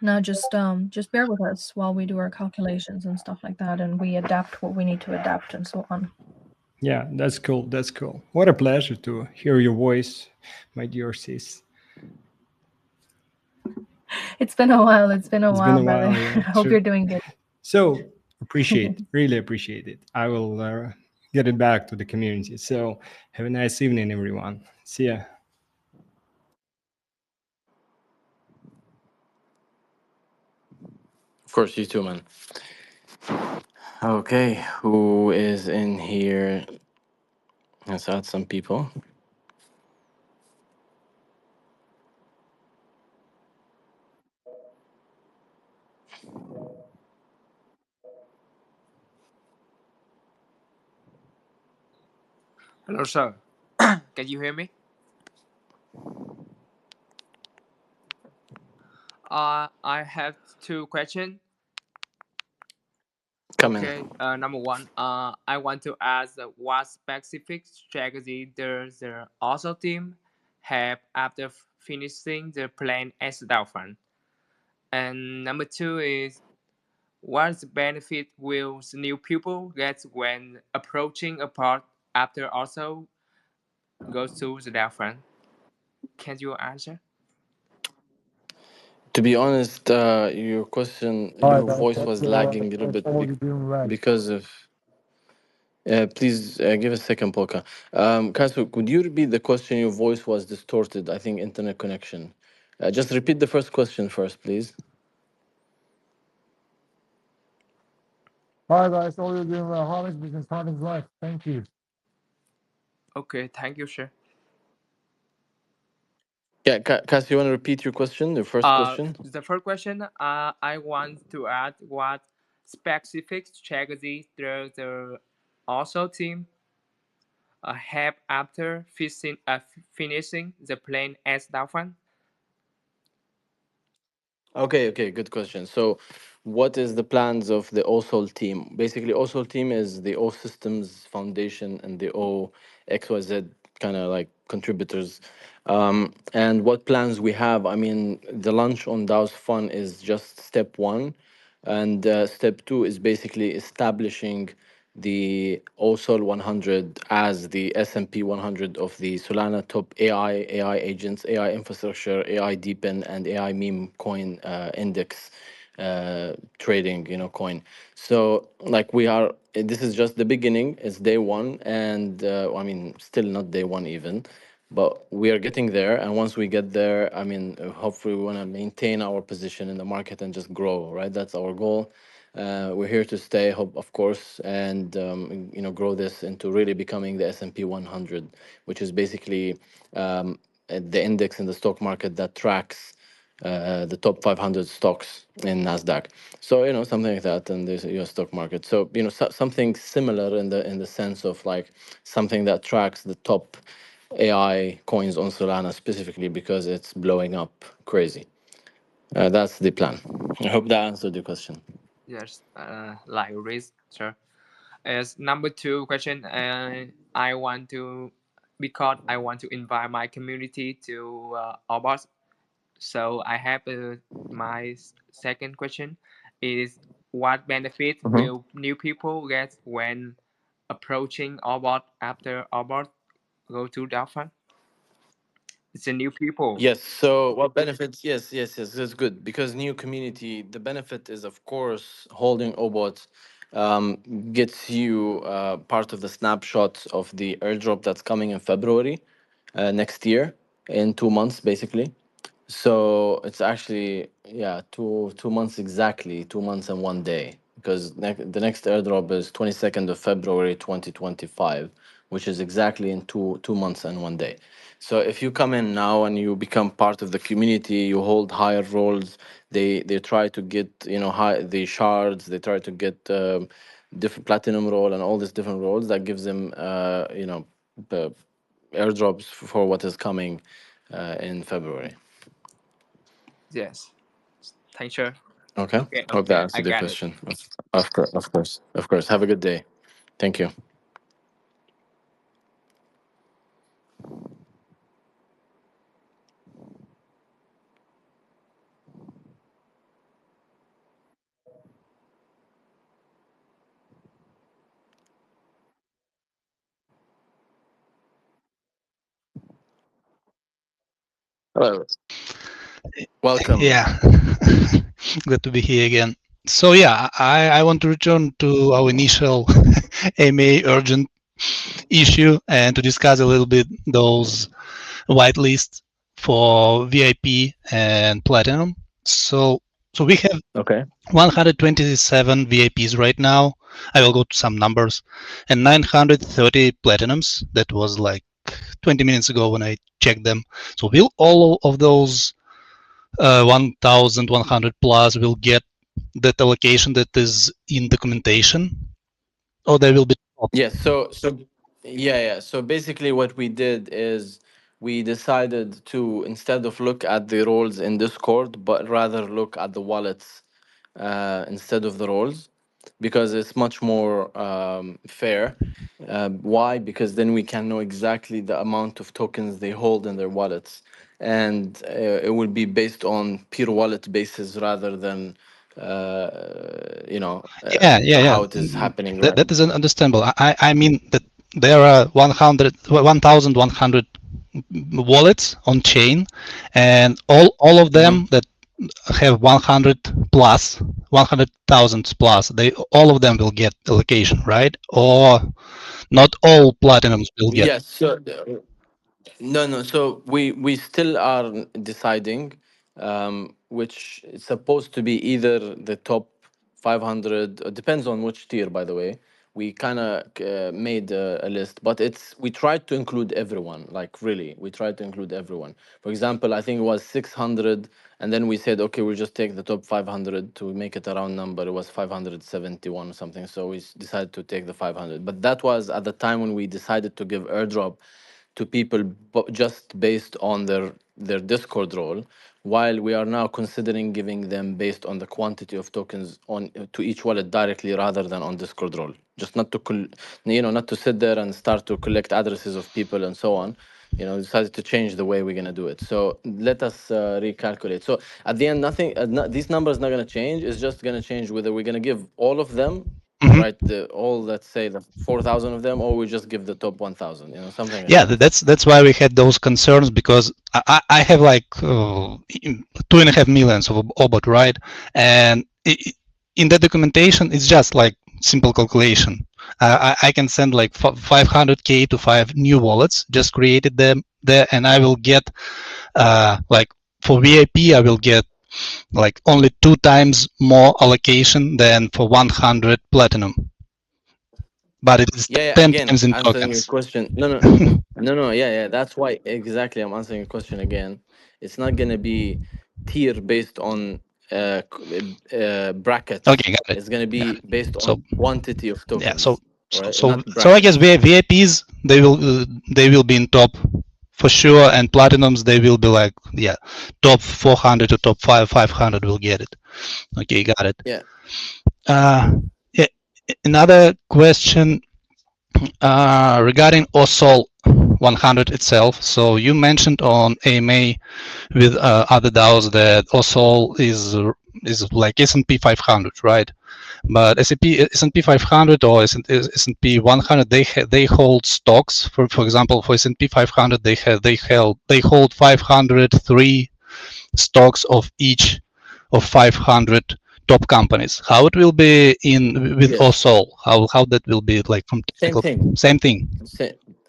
Now just bear with us while we do our calculations and stuff like that, and we adapt what we need to adapt and so on. Yeah, that's cool. That's cool. What a pleasure to hear your voice, my dear sis. It's been a while. Brother. Yeah, I hope you're doing good. So really appreciate it. I will get it back to the community. So have a nice evening, everyone. See ya. Of course, you too, man. Okay, who is in here? Let's add some people. Hello, sir. Can you hear me? I have two questions. Okay. Number one, I want to ask what specific strategy does the OSO team have after finishing the plan as Dolphin? And number two is, What benefit will new people get when approaching a part after also goes to the different? Can you answer? To be honest, your question, Hi your guys, voice hope was you're all right. lagging a little Hope bit all you're doing well. because of. Please give a second, Polka. Kasu, could you repeat the question? Your voice was distorted. I think internet connection. Just repeat the first question first, please. Hi guys, all you're doing well. How is business? How is life? Thank you. Okay, thank you, sir. Yeah, Kasu, you want to repeat your question, the first question? The first question, I want to add what specific strategy does the also team have after finishing the plan as Dauphin? Okay, good question. So, what is the plans of the OSOL team? Basically, OSOL team is the O Systems Foundation and the O XYZ kind of like contributors. And what plans we have? I mean, the launch on DAO's Fun is just step one, and step two is basically establishing the OSOL100 as the S&P 100 of the Solana top AI agents, AI infrastructure, AI deepen, and AI meme coin index trading, coin. So like we are, this is just the beginning. It's day one, and I mean, still not day one even, but we are getting there. And once we get there, I mean, hopefully we want to maintain our position in the market and just grow, right? That's our goal. We're here to stay, hope, of course, and grow this into really becoming the S&P 100, which is basically the index in the stock market that tracks the top 500 stocks in Nasdaq. So something like that in the U.S. stock market. So something similar in the sense of like something that tracks the top AI coins on Solana specifically because it's blowing up crazy. That's the plan. I hope that answered your question. Yes, like this, sir. As number two question, I want to because I want to invite my community to OBOT. So I have my second question is what benefit will new people get when approaching OBOT after OBOT go to Dolphin? It's a new people. Yes. So what benefits? Yes. That's good because new community. The benefit is, of course, holding OBOT gets you part of the snapshot of the airdrop that's coming in February next year in 2 months, basically. So it's actually, yeah, 2 months exactly, 2 months and 1 day, because the next airdrop is 22nd of February 2025, which is exactly in two months and 1 day. So if you come in now and you become part of the community, you hold higher roles. They try to get high the shards. They try to get different platinum role and all these different roles that gives them the airdrops for what is coming in February. Yes. Thank you. Okay. Hope that Okay, I answered your got it. question. Of course. Have a good day. Thank you. Hello. Welcome. Yeah, good to be here again. So yeah, I want to return to our initial AMA urgent issue and to discuss a little bit those whitelists for VIP and Platinum. So we have Okay. 127 VIPs right now. I will go to some numbers, and 930 Platinums. That was like 20 minutes ago when I checked them. So will all of those 1,100 plus will get that allocation that is in documentation, or they will be stopped? Yes. Yeah. So basically, what we did is we decided to, instead of look at the roles in Discord, but rather look at the wallets instead of the roles, because it's much more fair. Why? Because then we can know exactly the amount of tokens they hold in their wallets, and it will be based on peer wallet basis rather than you know, Yeah. how it is happening right That is understandable. I mean that there are 1,100 wallets on chain, and all of them that have 100 plus 100,000 plus, they all of them will get allocation, right? Or not all platinums will get. Yes. So no. So we still are deciding, which is supposed to be either the top 500. It depends on which tier, by the way. We kind of made a list, but we tried to include everyone. Like really, we tried to include everyone. For example, I think it was 600, and then we said, okay, we'll just take the top 500 to make it a round number. It was 571 or something. So we decided to take the 500. But that was at the time when we decided to give airdrop to people just based on their Discord role, while we are now considering giving them based on the quantity of tokens on to each wallet directly rather than on Discord role. Just not to not to sit there and start to collect addresses of people and so on. Decided to change the way we're gonna do it. So let us recalculate. So at the end, nothing. These numbers not gonna change. It's just gonna change whether we're gonna give all of them, right? Let's say the 4,000 of them, or we just give the top 1,000. Something like Yeah, that. that's why we had those concerns, because I have like 2.5 millions of OBOT, right? And in the documentation, it's just like simple calculation. I can send like 500k to 5 new wallets, just created them there, and I will get like for VIP, I will get like only 2 times more allocation than for 100 platinum, but it is Yeah, 10 again, times in answering your tokens. question. No. Yeah. That's why exactly I'm answering your question again. It's not gonna be tier based on brackets. Okay, got it. It's gonna be based So on quantity of yeah, tokens, right? so Not I guess brackets. VIPs they will be in top for sure, and platinums they will be like top 400 to top 500 will get it. Okay, got it. Yeah. Yeah, another question regarding OSOL 100 itself. So you mentioned on AMA with other DAOs that OSOL is like S&P 500, right? But S&P 500 or S&P 100, they hold stocks. For example, for S&P 500, they hold 503 stocks of each of 500 top companies. How it will be with Yes. OSOL? How that will be like from Same technical? thing. Same thing.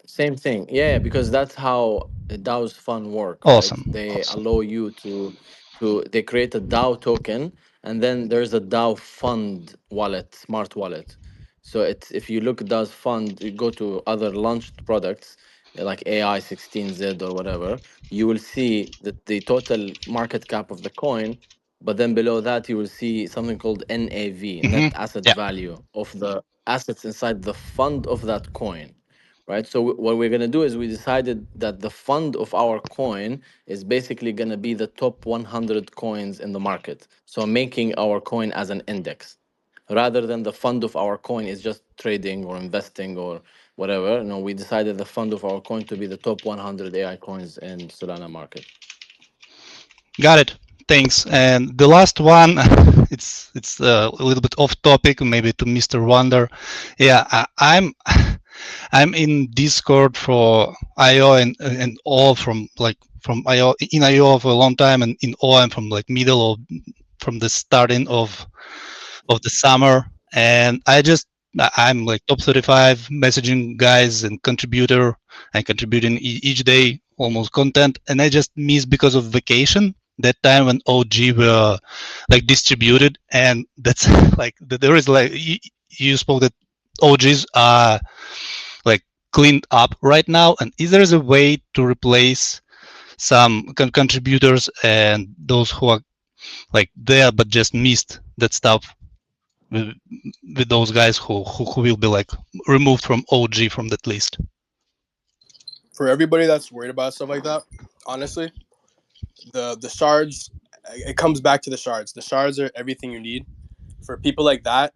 Same thing. Yeah, because that's how DAO's fund work, right? Awesome. They allow you they create a DAO token, and then there's a DAO fund wallet, smart wallet. So if you look at DAO's fund, you go to other launched products like AI 16Z or whatever, you will see that the total market cap of the coin, but then below that you will see something called NAV, net asset Yeah. value of the assets inside the fund of that coin, right? So what we're gonna do is we decided that the fund of our coin is basically gonna be the top 100 coins in the market. So making our coin as an index, rather than the fund of our coin is just trading or investing or whatever. No, we decided the fund of our coin to be the top 100 AI coins in Solana market. Got it. Thanks. And the last one, it's a little bit off topic, maybe to Mr. Wonder. Yeah, I'm in Discord for IO and all from IO in IO for a long time, and in O I'm from like middle of from the starting of the summer, and I'm like top 35 messaging guys and contributor and contributing each day almost content, and I just miss because of vacation that time when OG were like distributed, and that's like there is like you spoke that OGs are like cleaned up right now, and is there a way to replace some contributors and those who are like there but just missed that stuff with those guys who will be like removed from OG from that list? For everybody that's worried about stuff like that, honestly, the shards, it comes back to the shards. The shards are everything you need. For people like that,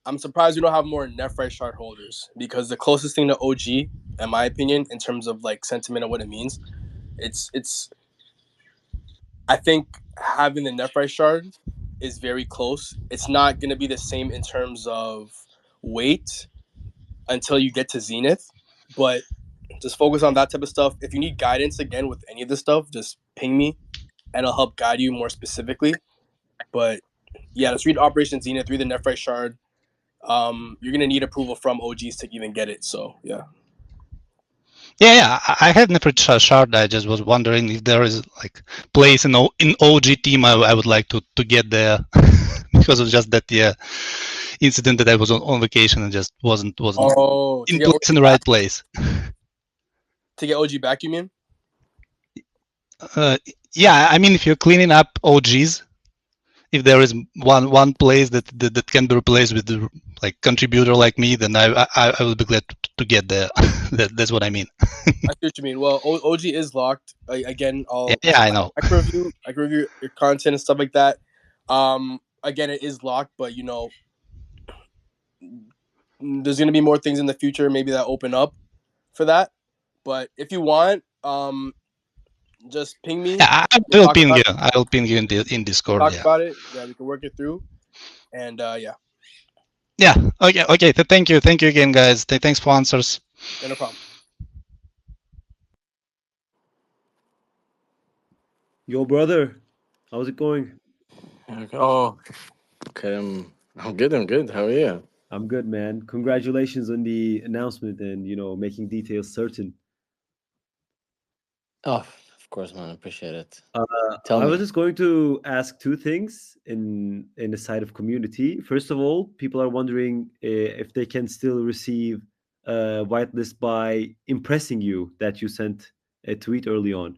I'm surprised we don't have more Nephrite shard holders, because the closest thing to OG, in my opinion, in terms of like sentiment of what it means, it's I think having the Nephrite shard is very close. It's not going to be the same in terms of weight until you get to Zenith, but just focus on that type of stuff. If you need guidance again with any of this stuff, just ping me and I'll help guide you more specifically. But yeah, just read Operation Zenith, read the Nephrite Shard. You're going to need approval from OGs to even get it. So yeah. Yeah, I had Nephrite Shard. I just was wondering if there is like place in OG team I would like to get there because of just that incident that I was on vacation and just wasn't in place in the right place. To get OG back, you mean? Yeah, I mean if you're cleaning up OGs, if there is one place that can be replaced with the like contributor like me, then I will be glad to get there. That's what I mean. I see what you mean. Well, OG is locked. Again, I know. I can review your content and stuff like that. Again, it is locked, but you know, there's gonna be more things in the future, maybe that open up for that. But if you want, just ping me. Yeah, I will ping you. I will ping you in Discord. Talk about it. Yeah, we can work it through. And yeah. Yeah. Okay. Thank you again, guys. Thanks for answers. Yeah, no problem. Yo, brother, how's it going? Oh, okay. I'm good. How are you? I'm good, man. Congratulations on the announcement and making details certain. Oh, of course, man. Appreciate it. I was just going to ask two things in the side of community. First of all, people are wondering if they can still receive a whitelist by impressing you that you sent a tweet early on.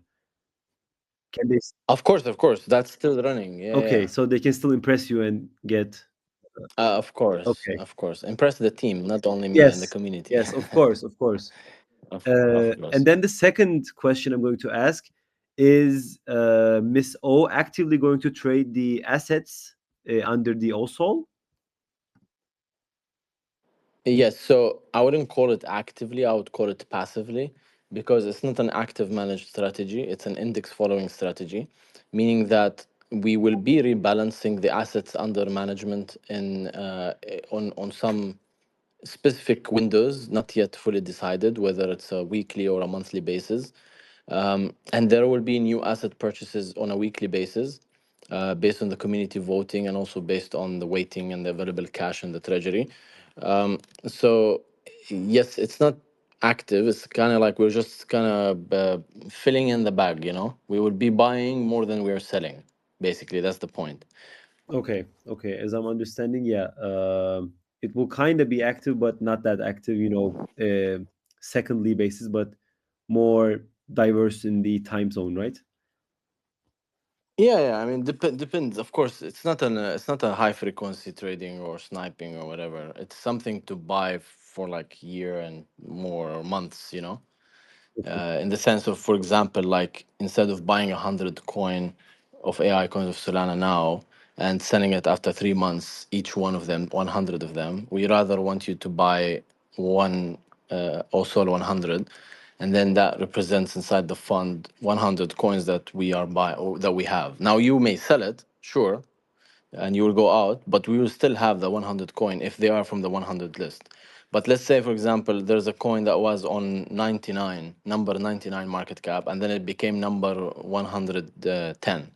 Can they? Of course. That's still running. Yeah. Okay, yeah. so they can still impress you and get. Of course. Okay. Of course. Impress the team, not only me and the community. Yes, of course. Of course. And then the second question I'm going to ask is Miss O actively going to trade the assets under the OSOL? Yes, so I wouldn't call it actively, I would call it passively, because it's not an active managed strategy, it's an index following strategy, meaning that we will be rebalancing the assets under management in on some specific windows, not yet fully decided whether it's a weekly or a monthly basis. And there will be new asset purchases on a weekly basis, based on the community voting and also based on the weighting and the available cash in the treasury. So yes, it's not active. It's kind of like we're just kind of filling in the bag. We will be buying more than we are selling. Basically, that's the point. Okay. As I'm understanding, it will kind of be active, but not that active. Secondly basis, but more diverse in the time zone, right? Yeah. I mean, depends. Of course, it's not a high frequency trading or sniping or whatever. It's something to buy for like year and more or months. In the sense of, for example, like instead of buying 100 coin of AI coins of Solana now and selling it after 3 months, each one of them, 100 of them, we rather want you to buy one OSOL100, and then that represents inside the fund 100 coins that we are or that we have. Now you may sell it, sure, and you will go out, but we will still have the 100 coin if they are from the 100 list. But let's say, for example, there's a coin that was on 99, number 99 market cap, and then it became number 110,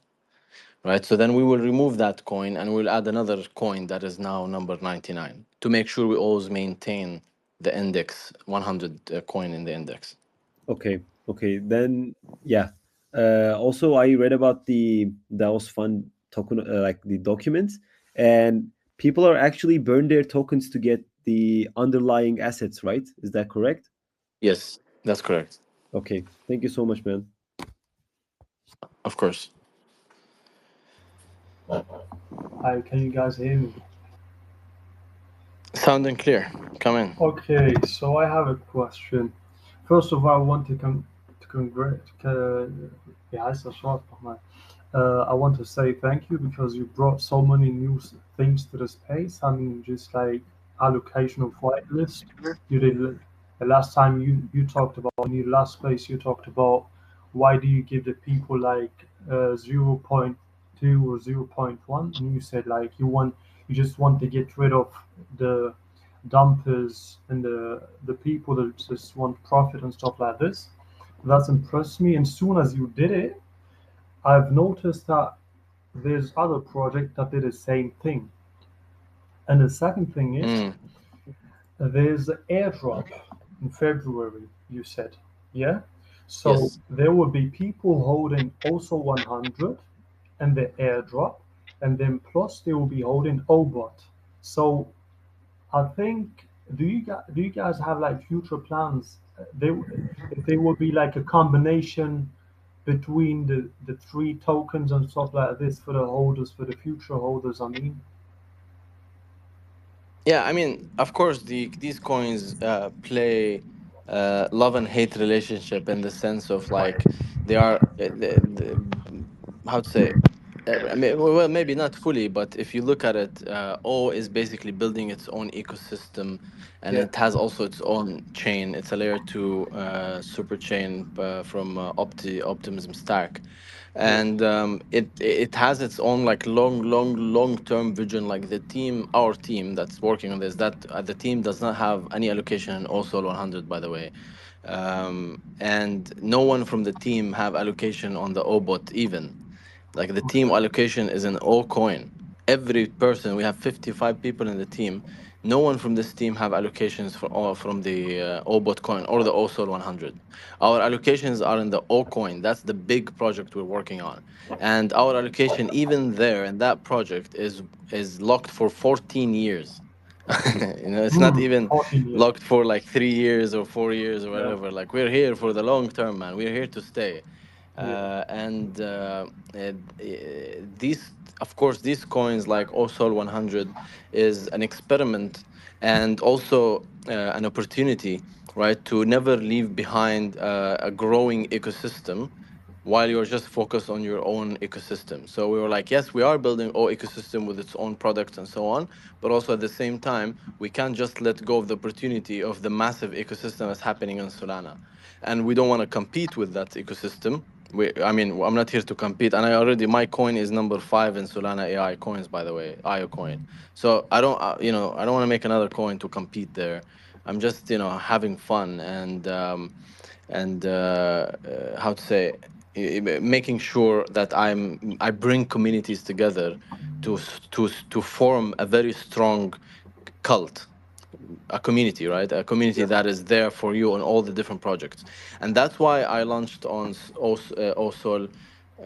right? So then we will remove that coin and we'll add another coin that is now number 99 to make sure we always maintain the index, 100 coin in the index. Okay. Then, also, I read about the DAOs fund token, like the documents, and people are actually burn their tokens to get the underlying assets, right? Is that correct? Yes, that's correct. Okay. Thank you so much, man. Of course. Hi, can you guys hear me? Sounding clear. Come in. Okay, so I have a question. First of all, I want to I want to say thank you because you brought so many new things to the space. I mean, just like allocation of whitelist. You did the last time you talked about in your last space. You talked about why do you give the people like 0.2 0.2 or 0.1, and you said like you just want to get rid of the dumpers and the people that just want profit and stuff like this. That's impressed me. And soon as you did it, I've noticed that there's other projects that did the same thing. And the second thing is there's an airdrop in February, you said. Yeah? So Yes. there will be people holding OSOL100 and the airdrop, and then plus they will be holding OBOT. So I think do you guys have like future plans? If there will be like a combination between the three tokens and stuff like this for the holders, for the future holders, I mean. Yeah, I mean, of course, these coins play love and hate relationship in the sense of like they are how to say. I mean, well, maybe not fully, but if you look at it, O is basically building its own ecosystem, and Yeah. it has also its own chain. It's a layer two super chain from Optimism Stack, Yeah. and it has its own like long term vision. Like the team, our team that's working on this, that the team does not have any allocation in OSOL 100, by the way, and no one from the team have allocation on the OBOT even. Like the team allocation is an all coin. Every person, we have 55 people in the team. No one from this team have allocations for all from the OBOT coin or the OSOL 100. Our allocations are in the O coin. That's the big project we're working on. And our allocation, even there in that project, is locked for 14 years. It's not even 14 years. locked for like 3 years or 4 years or Yeah. whatever. Like we're here for the long term, man. We're here to stay. Yeah. These, of course, these coins like OSOL 100 is an experiment and also an opportunity, right, to never leave behind a growing ecosystem while you're just focused on your own ecosystem. So we were like, yes, we are building our ecosystem with its own products and so on, but also at the same time, we can't just let go of the opportunity of the massive ecosystem that's happening in Solana. And we don't want to compete with that ecosystem. I mean, I'm not here to compete, and my coin is number 5 in Solana AI coins, by the way, IO coin. So I don't, I don't want to make another coin to compete there. I'm just, having fun and how to say, making sure that I bring communities together to form a very strong cult, a community, right? A community that is there for you on all the different projects, and that's why I launched on OSOL,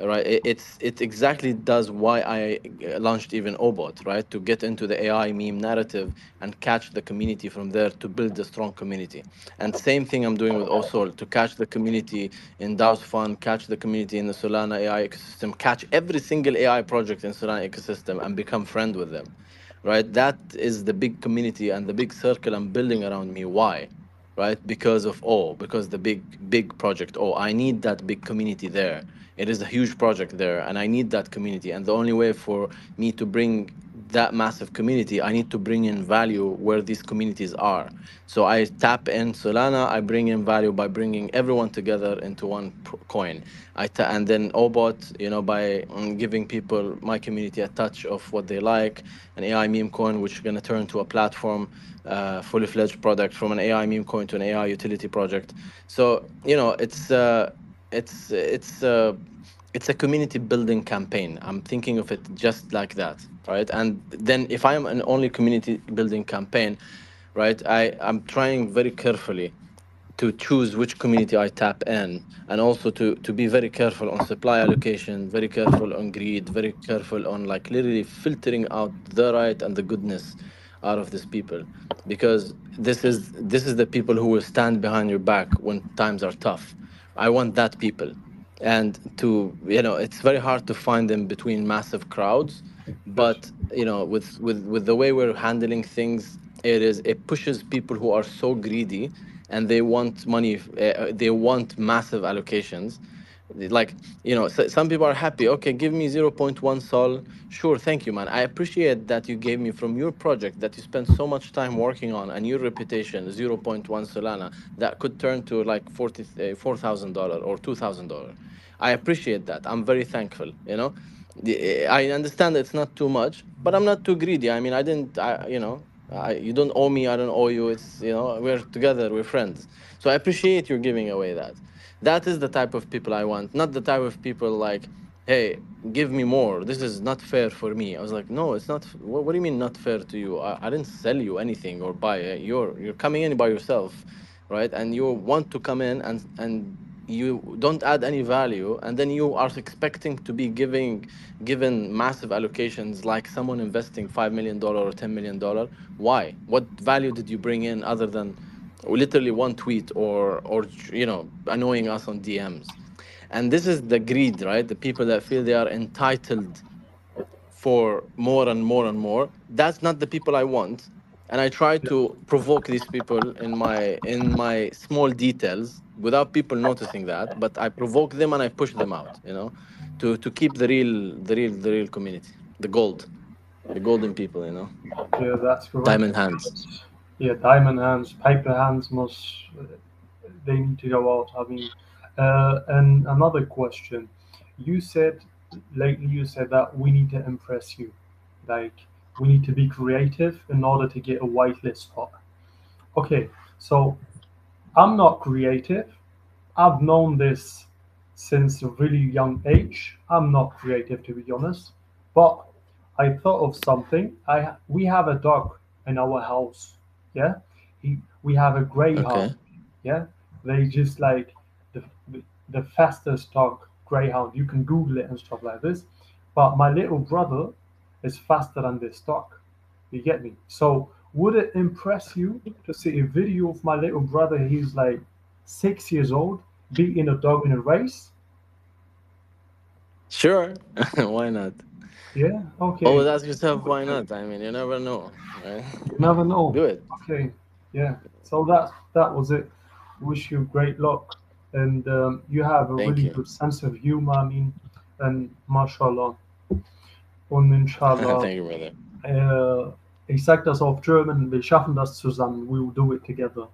right? It exactly does why I launched even OBOT, right? To get into the AI meme narrative and catch the community from there to build a strong community. And same thing I'm doing with OSOL to catch the community in DAO's Fund, catch the community in the Solana AI ecosystem, catch every single AI project in Solana ecosystem and become friend with them, right? That is the big community and the big circle I'm building around me. Why? Right? Because of because the big project. I need that big community there. It is a huge project there, and I need that community. And the only way for me to bring that massive community, I need to bring in value where these communities are. So I tap in Solana, I bring in value by bringing everyone together into one coin. And then OBOT, by giving people, my community, a touch of what they like, an AI meme coin, which is going to turn to a platform, fully fledged product from an AI meme coin to an AI utility project. So it's a community building campaign. I'm thinking of it just like that, right? And then if I'm an only community building campaign, right, I'm trying very carefully to choose which community I tap in, and also to be very careful on supply allocation, very careful on greed, very careful on like literally filtering out the right and the goodness out of these people, because this is the people who will stand behind your back when times are tough. I want that people, and it's very hard to find them between massive crowds, Yes. but with the way we're handling things, it pushes people who are so greedy and they want money, they want massive allocations. Like, some people are happy, okay, give me zero point 0.1 sol. Sure, thank you, man. I appreciate that you gave me from your project that you spent so much time working on and your reputation, zero point 0.1 solana that could turn to like $4,000 or $2,000. I appreciate that. I'm very thankful. I understand it's not too much, but I'm not too greedy. I mean, you don't owe me, I don't owe you. It's, we're together, we're friends. So I appreciate you giving away that. That is the type of people I want, not the type of people like, hey, give me more. This is not fair for me. I was like, no, it's not. What do you mean not fair to you? I didn't sell you anything or buy it. You're coming in by yourself, right? And you want to come in and you don't add any value, and then you are expecting to be given massive allocations like someone investing $5 million or $10 million. Why? What value did you bring in other than literally one tweet or annoying us on DMs? And this is the greed, right? The people that feel they are entitled for more and more and more. That's not the people I want. And I try to provoke these people in my small details without people noticing that, but I provoke them and I push them out, to keep the real community, the golden people, Yeah, that's correct. diamond hands. Yeah, diamond hands, paper hands they need to go out. I mean, and another question, you said lately you said that we need to impress you, like we need to be creative in order to get a whitelist spot. Okay, so I'm not creative. I've known this since a really young age. I'm not creative, to be honest, but I thought of something. We have a dog in our house. Yeah, we have a greyhound. Okay. Yeah, they just like the the fastest dog, greyhound. You can Google it and stuff like this. But my little brother is faster than this dog. You get me? So would it impress you to see a video of my little brother? He's like 6 years old, beating a dog in a race? Sure. Why not? Yeah, okay. Always ask yourself why not. I mean, you never know, right? You never know. Do it. Okay, yeah. So that was it. Wish you great luck, and you have a Thank really you. good sense of humor. I mean, and mashallah und inshallah. Thank you, brother. Ich sag das auf German. Wir schaffen das zusammen. We will do it together.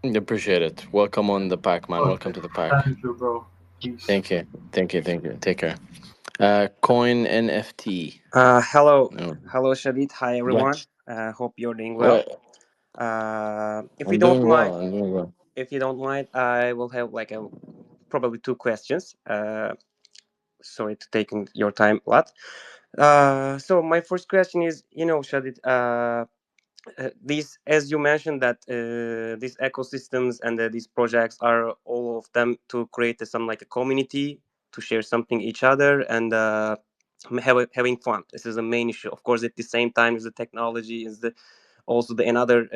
Appreciate it. Welcome on the pack, man. Welcome to the pack. Thank you, bro. Peace. Thank you. Thank you. Thank you. Take care. Coin NFT. Hello, No. hello, Shadid. Hi, everyone. What? Hope you're doing well. What? If you I'm don't doing mind, well. I'm doing well. I will have like probably two questions. Sorry to taking your time a lot. So my first question is, Shadid, these, as you mentioned, that these ecosystems and these projects are all of them to create some like a community to share something each other and having fun. This is the main issue. Of course, at the same time, is the technology is the also the another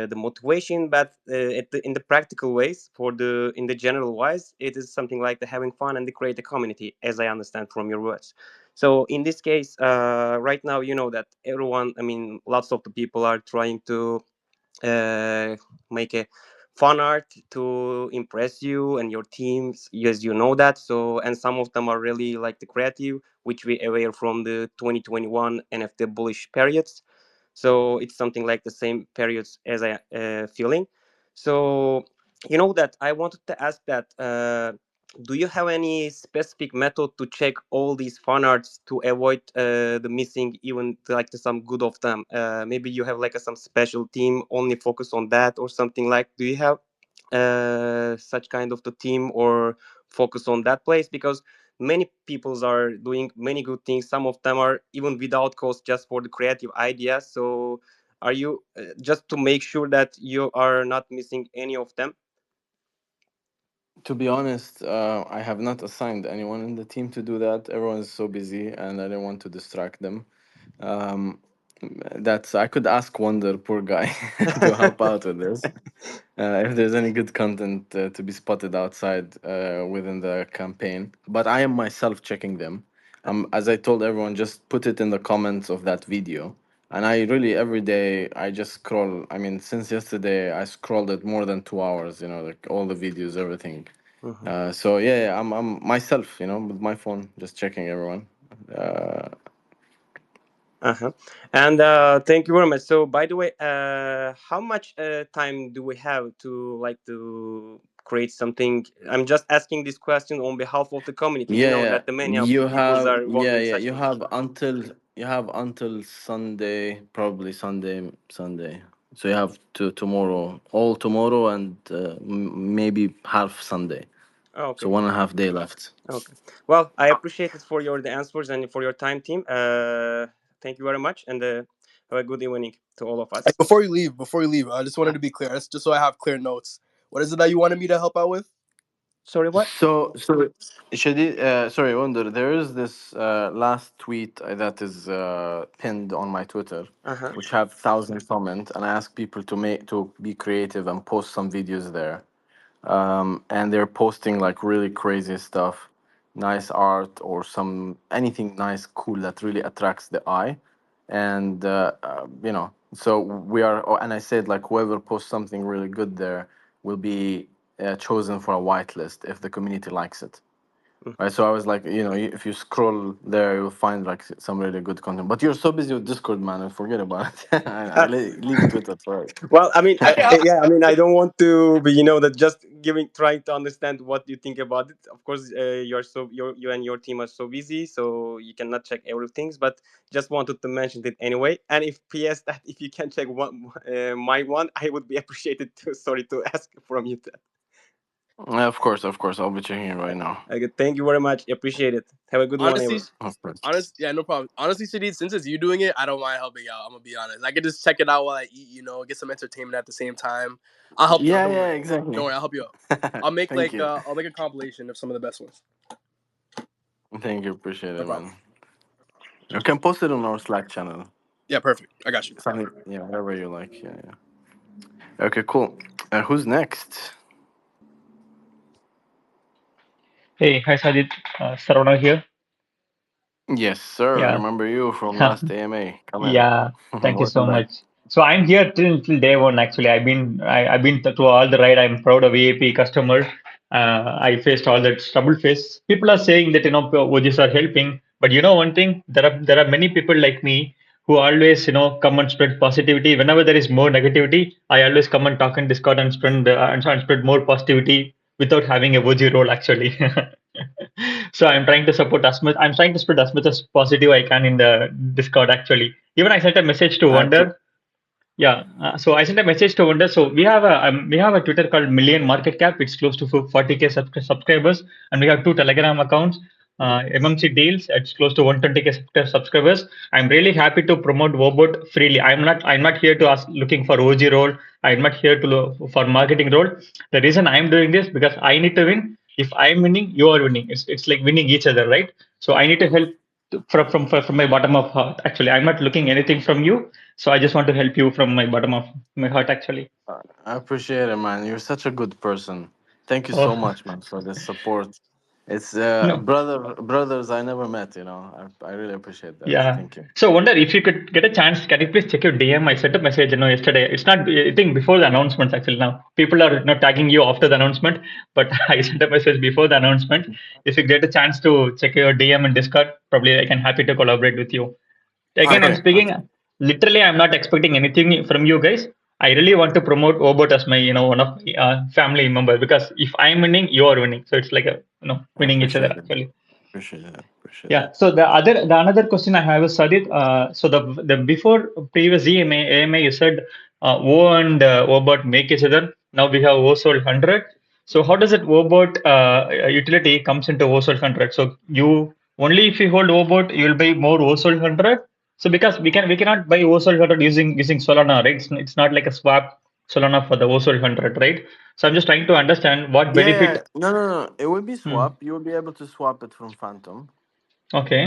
the motivation, but in the practical ways for the in the general wise, it is something like the having fun and the create a community, as I understand from your words. So in this case, right now, you know that everyone, I mean, lots of the people are trying to make a fun art to impress you and your teams, yes, you know that. So, and some of them are really like the creative, which we aware from the 2021 NFT bullish periods. So it's something like the same periods as I feeling. So you know that I wanted to ask that do you have any specific method to check all these fan arts to avoid the missing even like some good of them? Maybe you have like some special team only focus on that or something like. Do you have such kind of the team or focus on that place? Because many peoples are doing many good things. Some of them are even without cost, just for the creative ideas. So are you just to make sure that you are not missing any of them? To be honest, I have not assigned anyone in the team to do that. Everyone's so busy, and I don't want to distract them. Um, that's I could ask Wonder, poor guy, to help out with this. If there's any good content to be spotted outside within the campaign, but I am myself checking them. As I told everyone, just put it in the comments of that video. And I really every day I just scroll. I mean, since yesterday I scrolled it more than 2 hours. Like all the videos, everything. So yeah, I'm myself. With my phone, just checking everyone. Uh-huh. And thank you very much. So by the way, how much time do we have to like to create something? I'm just asking this question on behalf of the community. You Yeah, know yeah. that the many of You the people have, are involved yeah, in yeah. such things. You have until Sunday, probably Sunday. So you have to tomorrow, all tomorrow, and maybe half Sunday. So Okay. 1.5 day left. Okay. Well, I appreciate it for your the answers and for your time, team. Thank you very much, and have a good evening to all of us. Before you leave, I just wanted to be clear. That's just so I have clear notes. What is it that you wanted me to help out with? Sorry, what? So Shadi, sorry, Wonder. There is this last tweet that is pinned on my Twitter, Uh-huh. which have 1,000 comments, and I ask people to be creative and post some videos there. And they're posting like really crazy stuff, nice art or some anything nice, cool that really attracts the eye, and so we are. And I said like whoever posts something really good there will be chosen for a whitelist if the community likes it. Right, so I was like, if you scroll there, you'll find like some really good content. But you're so busy with Discord, man, and forget about it. I leave Twitter for it. Well, I mean, I mean, I don't want to be, that just trying to understand what you think about it. Of course, you and your team are so busy, so you cannot check everything. But just wanted to mention it anyway. And if PS that if you can check my one, I would be appreciated too. Sorry to ask from you that. Of course, I'll be checking it right now. Okay, thank you very much. Appreciate it. Have a good one, Honestly, everyone. yeah, no problem. Honestly, Shadid, since it's you doing it, I don't mind helping out. I'm gonna be honest. I could just check it out while I eat, get some entertainment at the same time. I'll help you out. Don't worry. Exactly. Don't worry, I'll help you out. I'll make Thank you. I'll make a compilation of some of the best ones. Thank you, appreciate No it, problem. man. You can post it on our Slack channel. Yeah, perfect. I got you. Something, whatever you like. Yeah. Okay, cool. Who's next? Hey, hi Sajid, Sarvana here. Yes, sir. I Yeah, remember you from last AMA. Come in. yeah. Thank you so Welcome back. much. So I'm here till day one. Actually, I've been to all the ride. I'm proud of AAP customer. I faced all that trouble face. People are saying that OGs are helping, but one thing, there are many people like me who always come and spread positivity. Whenever there is more negativity, I always come and talk in Discord and spread more positivity without having a OG role actually. So I'm trying to support as much. I'm trying to spread as much as positive I can in the Discord actually. Even I sent a message to Wonder. Yeah, so I sent a message to Wonder. So we have a Twitter called Million Market Cap. It's close to 40K subscribers, and we have 2 Telegram accounts. MMC Deals. It's close to 120K subscribers. I'm really happy to promote Wobot freely. I'm not here to ask looking for OG role. I'm not here to look for marketing role. The reason I'm doing this because I need to win. If I'm winning, you are winning. It's like winning each other, right? So I need to help from my bottom of heart. Actually, I'm not looking anything from you. So I just want to help you from my bottom of my heart, actually. I appreciate it, man. You're such a good person. Thank you so Oh, much, man, for this support. It's no. brothers I never met. I really appreciate that. Yeah. Thank you. So wonder if you could get a chance, can you please check your DM? I sent a message, yesterday. It's not, I think before the announcements actually now. People are not tagging you after the announcement, but I sent a message before the announcement. If you get a chance to check your DM and Discord, probably I can happy to collaborate with you. Again, I'm Okay. speaking literally. I'm not expecting anything from you guys. I really want to promote OBOT as my, one of family member because if I'm winning, you are winning. So it's like I winning each other appreciate it. actually. Appreciate it. Appreciate Yeah. it. So the another question I have is Sadit. So the before previous AMA you said O and OBOT make each other. Now we have OSOL100. So how does it OBOT utility comes into OSOL100? So you only if you hold OBOT you will buy more OSOL100. So because we cannot buy OSOL100 using Solana, right? It's not like a swap Solana for the OSOL100, right? So I'm just trying to understand what Yeah. benefit. No. It will be Hmm. swap. You will be able to swap it from Phantom. Okay.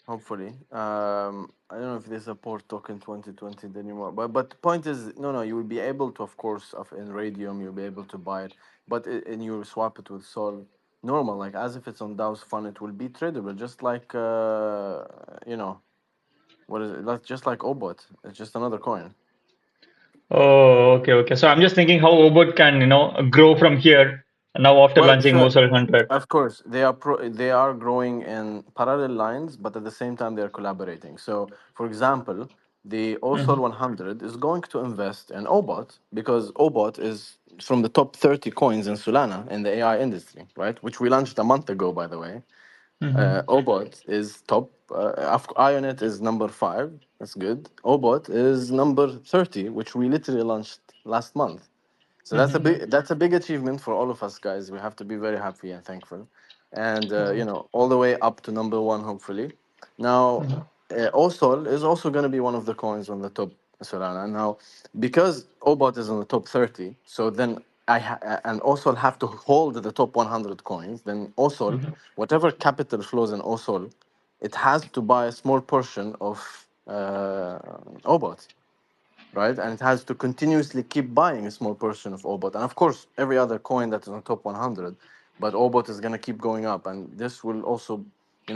Hopefully. I don't know if they support token 2020 anymore. But the point is, no, you will be able to, of course, in Radium, you'll be able to buy it. But and you swap it with Sol normal, like as if it's on DAO's fund, it will be tradable, just like what is it? Like just like OBOT. It's just another coin. Oh, okay. So I'm just thinking how Obot can, grow from here now after Well, launching so OSOL 100. of course they are growing in parallel lines, but at the same time they're collaborating. So, for example, the OSOL 100 is going to invest in OBOT because OBOT is from the top 30 coins in Solana in the AI industry, right? Which we launched a month ago, by the way. OBOT is top. Ionet is number 5. That's good. OBOT is number 30, which we literally launched last month. So that's a big achievement for all of us, guys. We have to be very happy and thankful, and all the way up to number 1, hopefully. Now, OSOL is also going to be one of the coins on the top Solana. Now, because OBOT is on the top 30, so then and OSOL have to hold the top 100 coins. Then OSOL, whatever capital flows in OSOL, it has to buy a small portion of OBOT, right? And it has to continuously keep buying a small portion of OBOT. And of course, every other coin that is on top 100, but OBOT is going to keep going up. And this will also,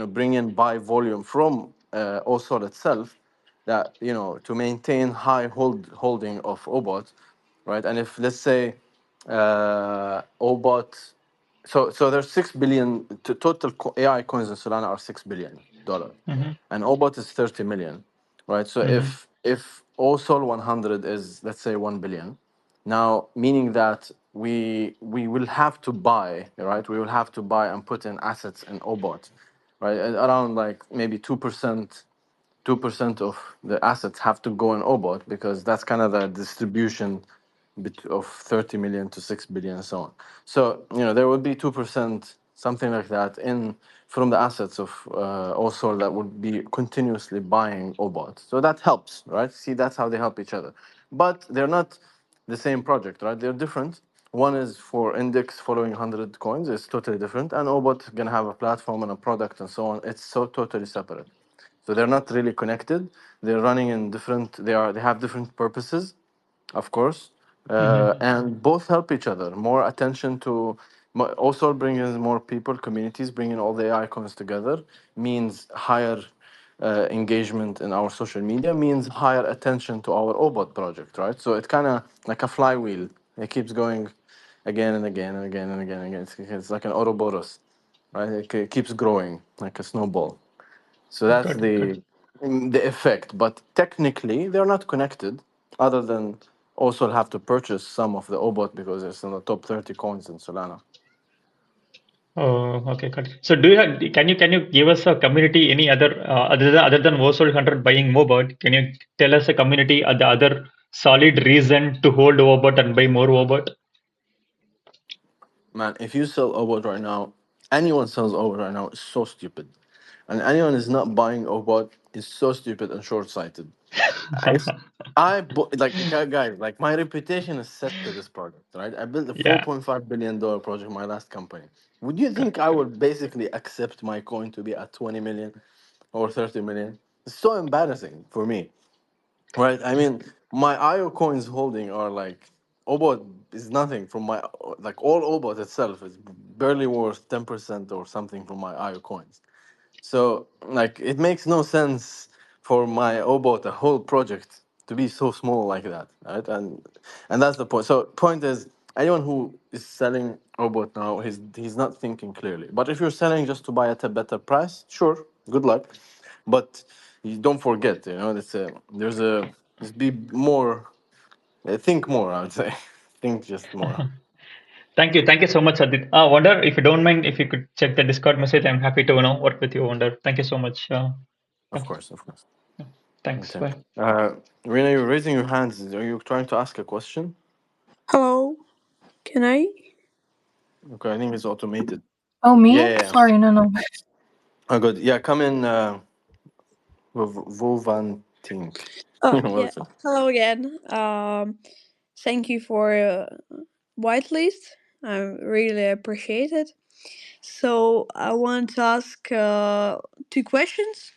bring in buy volume from OSOL itself that, to maintain high holding of OBOT, right? And if, let's say, OBOT, so there's 6 billion, total AI coins in Solana are $6 billion. And OBOT is 30 million, right? So if OSOL 100 is, let's say, 1 billion, now meaning that we will have to buy, right? We will have to buy and put in assets in OBOT, right? And around like maybe 2% of the assets have to go in OBOT, because that's kind of the distribution of 30 million to 6 billion and so on. So, there would be 2%, something like that, in from the assets of OSOL that would be continuously buying OBOT. So that helps, right? See, that's how they help each other. But they're not the same project, right? They're different. One is for index following 100 coins. It's totally different. And OBOT going to have a platform and a product and so on. It's so totally separate. So they're not really connected. They're running in different, they have different purposes, of course. And both help each other. More attention to, also bringing more people, communities, bringing all the icons together means higher engagement in our social media, means higher attention to our OBOT project, right? So it's kind of like a flywheel. It keeps going again and again and again and again and again. It's like an Ouroboros, right? It keeps growing like a snowball. So that's the effect. But technically, they're not connected, other than also have to purchase some of the OBOT because it's in the top 30 coins in Solana. Oh, okay, got it. So, can you give us a community, any other other than OSOL100 buying MOBOT? Can you tell us a community, the other solid reason to hold OBOT and buy more OBOT? Man, if you sell OBOT right now, anyone sells OBOT right now is so stupid. And anyone is not buying OBOT is so stupid and short-sighted. Guys, like my reputation is set to this product, right? I built a $4.5 billion project, my last company. Would you think I would basically accept my coin to be at 20 million or 30 million? It's so embarrassing for me, right? I mean, my IO coins holding are like, OBOT is nothing from my, like all OBOT itself is barely worth 10% or something from my IO coins. So, like, it makes no sense for my OBOT, the whole project, to be so small like that, right? And that's the point. So, point is, anyone who is selling OBOT now, he's not thinking clearly. But if you're selling just to buy at a better price, sure, good luck. But you don't forget, just be more, think more. I would say, think just more. Thank you so much, Adit. Wonder, if you don't mind, if you could check the Discord message, I'm happy to work with you. Wonder, thank you so much. Of course. Thanks. Okay. Bye. Rina, you're raising your hands. Are you trying to ask a question? Hello, can I? Okay, I think it's automated. Oh, me? Yeah. Sorry, no. Oh, good. Yeah, come in, Vovantink. Oh What yeah. is it? Hello again. Thank you for whitelist. I really appreciate it. So I want to ask 2 questions.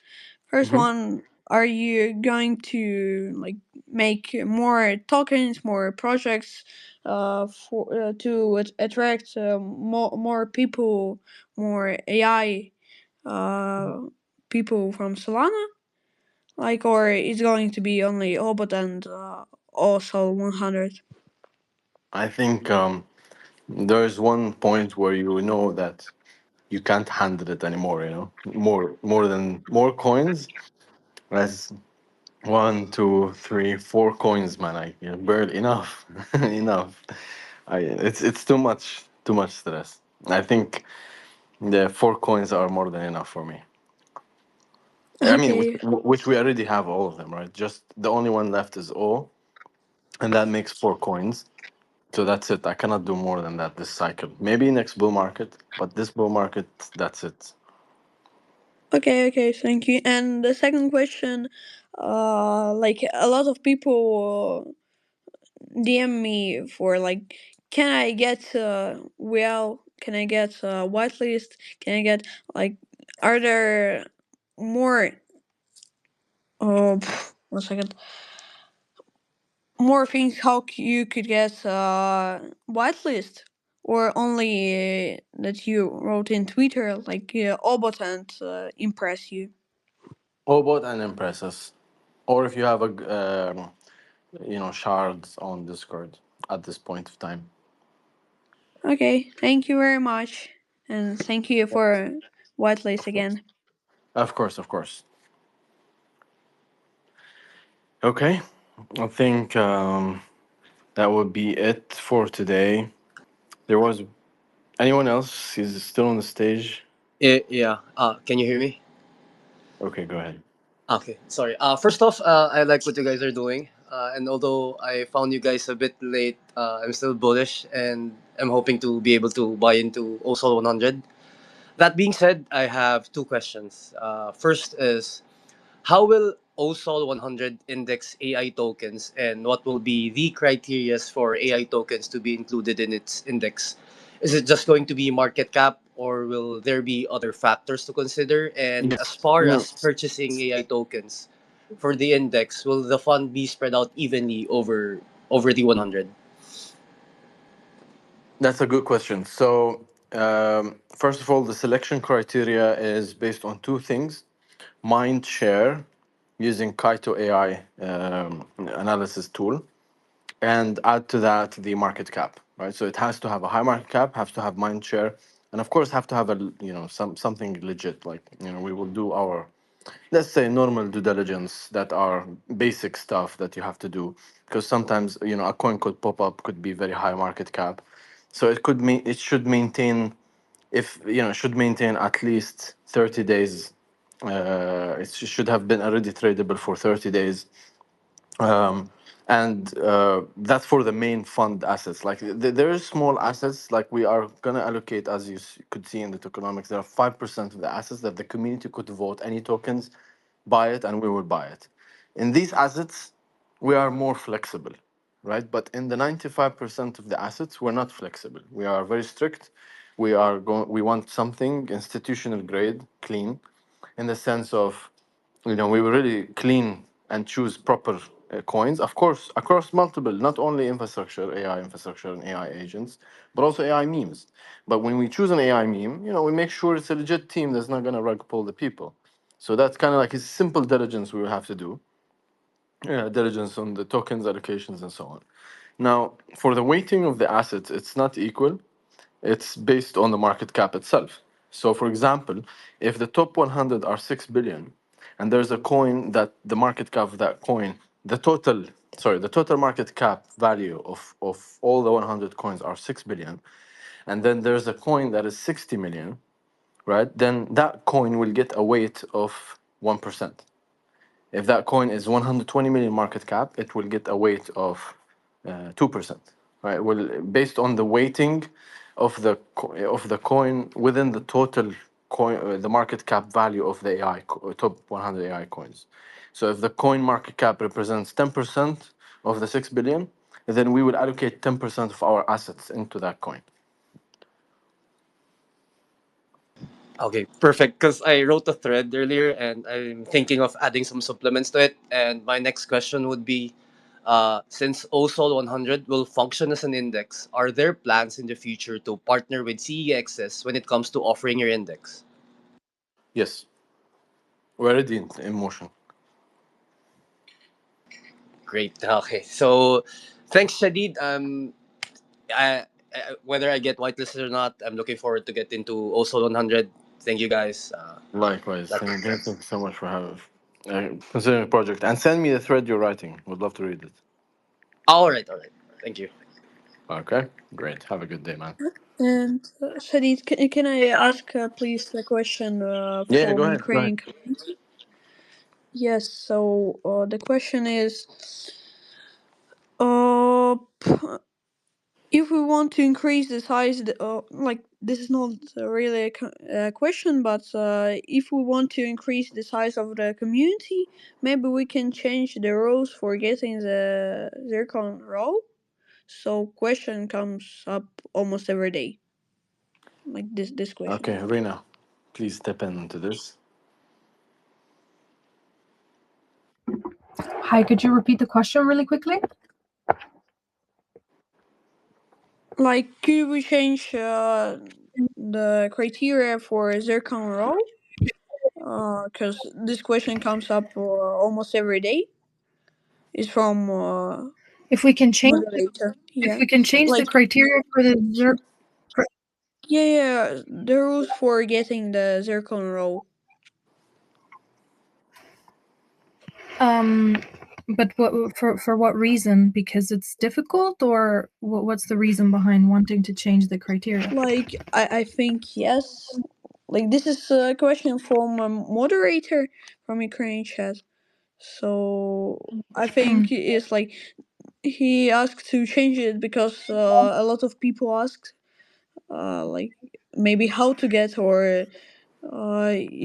First Mm-hmm. one: are you going to make more tokens, more projects, for to attract more people, more AI people from Solana? Or is going to be only OBOT and OSOL100? I think there is one point where you know that you can't handle it anymore. More coins. That's 1, 2, 3, 4 coins, man. Barely enough, enough. It's too much stress. I think the 4 coins are more than enough for me. I mean, Okay. which we already have all of them, right? Just the only one left is O, and that makes 4 coins. So that's it. I cannot do more than that this cycle. Maybe next bull market, but this bull market, that's it. Okay, thank you. And the second question, like a lot of people DM me for like, can I get can I get whitelist? Can I get like, are there more? Oh, 1 second. More things how you could get whitelist, or only that you wrote in Twitter like OBOT and impress you. OBOT and impress us, or if you have a shards on Discord at this point of time. Okay, thank you very much, and thank you for whitelist again. Of course, of course. Okay, I think that would be it for today. There was anyone else? Is still on the stage? Yeah. Can you hear me? Okay, go ahead. Okay. Sorry. First off, I like what you guys are doing. And although I found you guys a bit late, I'm still bullish and I'm hoping to be able to buy into OSOL100. That being said, I have two questions. First is, how will OSOL100 index AI tokens, and what will be the criteria for AI tokens to be included in its index? Is it just going to be market cap, or will there be other factors to consider? And as Yes. far No, as purchasing AI tokens for the index, will the fund be spread out evenly over the 100? that's a good question. So, first of all, the selection criteria is based on two things: mind share using Kaito AI analysis tool, and add to that the market cap, right? So it has to have a high market cap, has to have mind share, and of course have to have a something legit. Like we will do our, let's say, normal due diligence that are basic stuff that you have to do, because sometimes a coin could pop up, could be very high market cap, so it should maintain, if it should maintain at least 30 days. It should have been already tradable for 30 days, and that's for the main fund assets. Like there is small assets, like we are gonna allocate, as you could see in the tokenomics, there are 5% of the assets that the community could vote any tokens, buy it, and we will buy it. In these assets, we are more flexible, right? But in the 95% of the assets, we're not flexible. We are very strict. We want something institutional grade, clean, in the sense of we will really clean and choose proper coins, of course, across multiple, not only infrastructure, AI infrastructure and AI agents, but also AI memes. But when we choose an AI meme, we make sure it's a legit team that's not going to rug pull the people. So that's kind of like a simple diligence we will have to do, diligence on the tokens, allocations, and so on. Now, for the weighting of the assets, it's not equal. It's based on the market cap itself. So, for example, if the top 100 are 6 billion, and there's a coin that the market cap of that coin, the total market cap value of all the 100 coins are 6 billion, and then there's a coin that is 60 million, right? Then that coin will get a weight of 1%. If that coin is 120 million market cap, it will get a weight of 2%, right? Well, based on the weighting of the coin within the total coin, the market cap value of the top 100 AI coins. So if the coin market cap represents 10% of the 6 billion, then we will allocate 10% of our assets into that coin. Okay, perfect. Because I wrote a thread earlier and I'm thinking of adding some supplements to it. And my next question would be, since OSOL 100 will function as an index, are there plans in the future to partner with CEXs when it comes to offering your index? Yes, we're already in motion. Great. Okay. So thanks, Shadid. Whether I get whitelisted or not, I'm looking forward to get into OSOL 100. Thank you, guys. Likewise. That's Thank it. you so much for having considering the project. And send me the thread you're writing. Would love to read it. All right. All right. Thank you. Okay, great. Have a good day, man. And Shadid, can I ask please a question Yeah, go from ahead. Go ahead. Ukrainian community? Yes. So the question is, uh, if we want to increase the size, like this is not really a question, but if we want to increase the size of the community, maybe we can change the rules for getting the zircon row. So question comes up almost every day, like this question. Okay, Rina, please step into this. Hi, could you repeat the question really quickly? Like, could we change the criteria for zircon row? Because this question comes up almost every day. It's from If we can change moderator. if Yeah, we can change the like criteria for the yeah, the rules for getting the zircon row. But what for what reason? Because it's difficult, or what's the reason behind wanting to change the criteria? Like I think yes. Like this is a question from a moderator from Ukrainian chat. So I think it's like he asked to change it because a lot of people asked like maybe how to get, or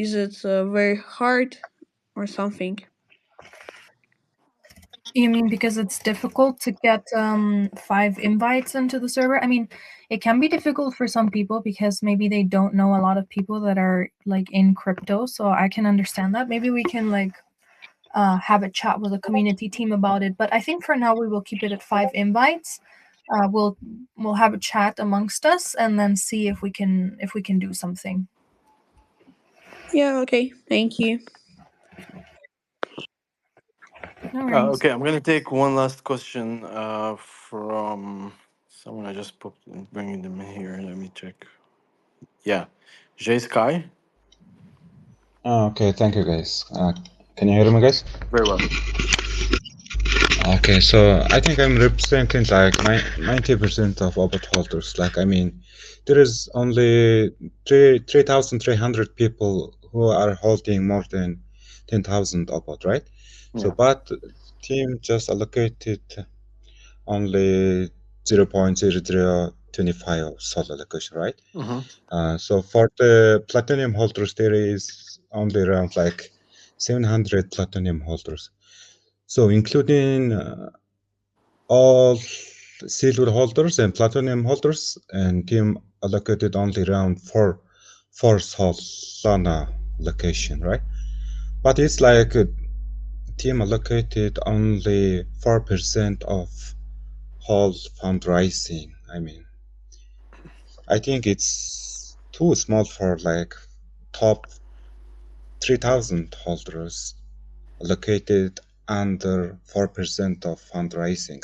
is it very hard or something. You mean because it's difficult to get 5 invites into the server? I mean, it can be difficult for some people because maybe they don't know a lot of people that are like in crypto, so I can understand that. Maybe we can like have a chat with the community team about it, but I think for now we will keep it at 5 invites. We'll have a chat amongst us and then see if we can do something. Yeah, okay, thank you. No worries. Okay, I'm gonna take one last question from someone I just put bringing them in here. Let me check. Yeah, J Sky. Okay, thank you guys. Can you hear me, guys? Very well. Okay, so I think I'm representing like 90% of OBOT holders. Like, I mean, there is only 3,300 people who are holding more than 10,000 OBOT, right? So, Yeah. but team just allocated only 0.0025 of SOL allocation, right? Mm-hmm. So for the platinum holders, there is only around like 700 platinum holders. So including all silver holders and platinum holders, and team allocated only around four Solana allocation, right? But it's like team allocated only 4% of whole fundraising. I mean, I think it's too small for like top 3,000 holders allocated under 4% of fundraising.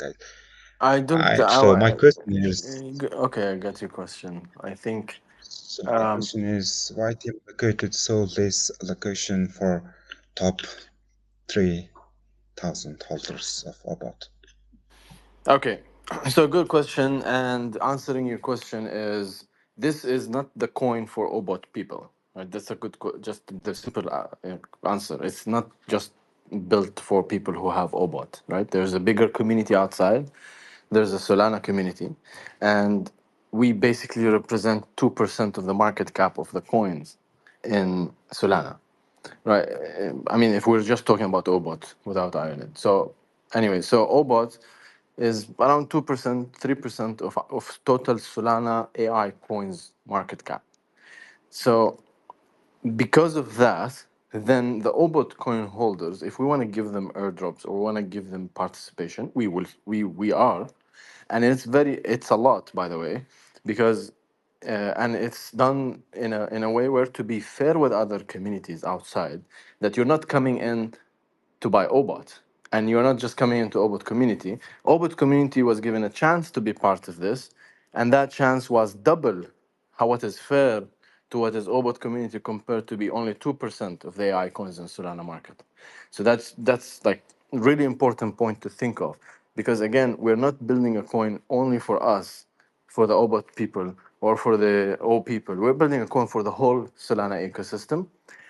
I don't. So my question is, Okay, I got your question. I think. so my question is, why team allocated so less allocation for top 3,000 holders of OBOT? Okay, so good question. And answering your question is, this is not the coin for OBOT people. Right? That's a good, just the simple answer. It's not just built for people who have OBOT. Right? There's a bigger community outside. There's a Solana community, and we basically represent 2% of the market cap of the coins in Solana. Right. I mean, if we're just talking about OBOT without Ireland. So anyway, so OBOT is around 2%, 3% of total Solana AI coins market cap. So because of that, then the OBOT coin holders, if we want to give them airdrops or want to give them participation, we are, and it's a lot, by the way, because and it's done in a way where, to be fair with other communities outside, that you're not coming in to buy OBOT. And you're not just coming into OBOT community. OBOT community was given a chance to be part of this, and that chance was double what is fair to what is OBOT community, compared to be only 2% of the AI coins in Solana market. So that's like really important point to think of. because again, we're not building a coin only for us, for the OBOT people or for the O people. We're building a coin for the whole Solana ecosystem,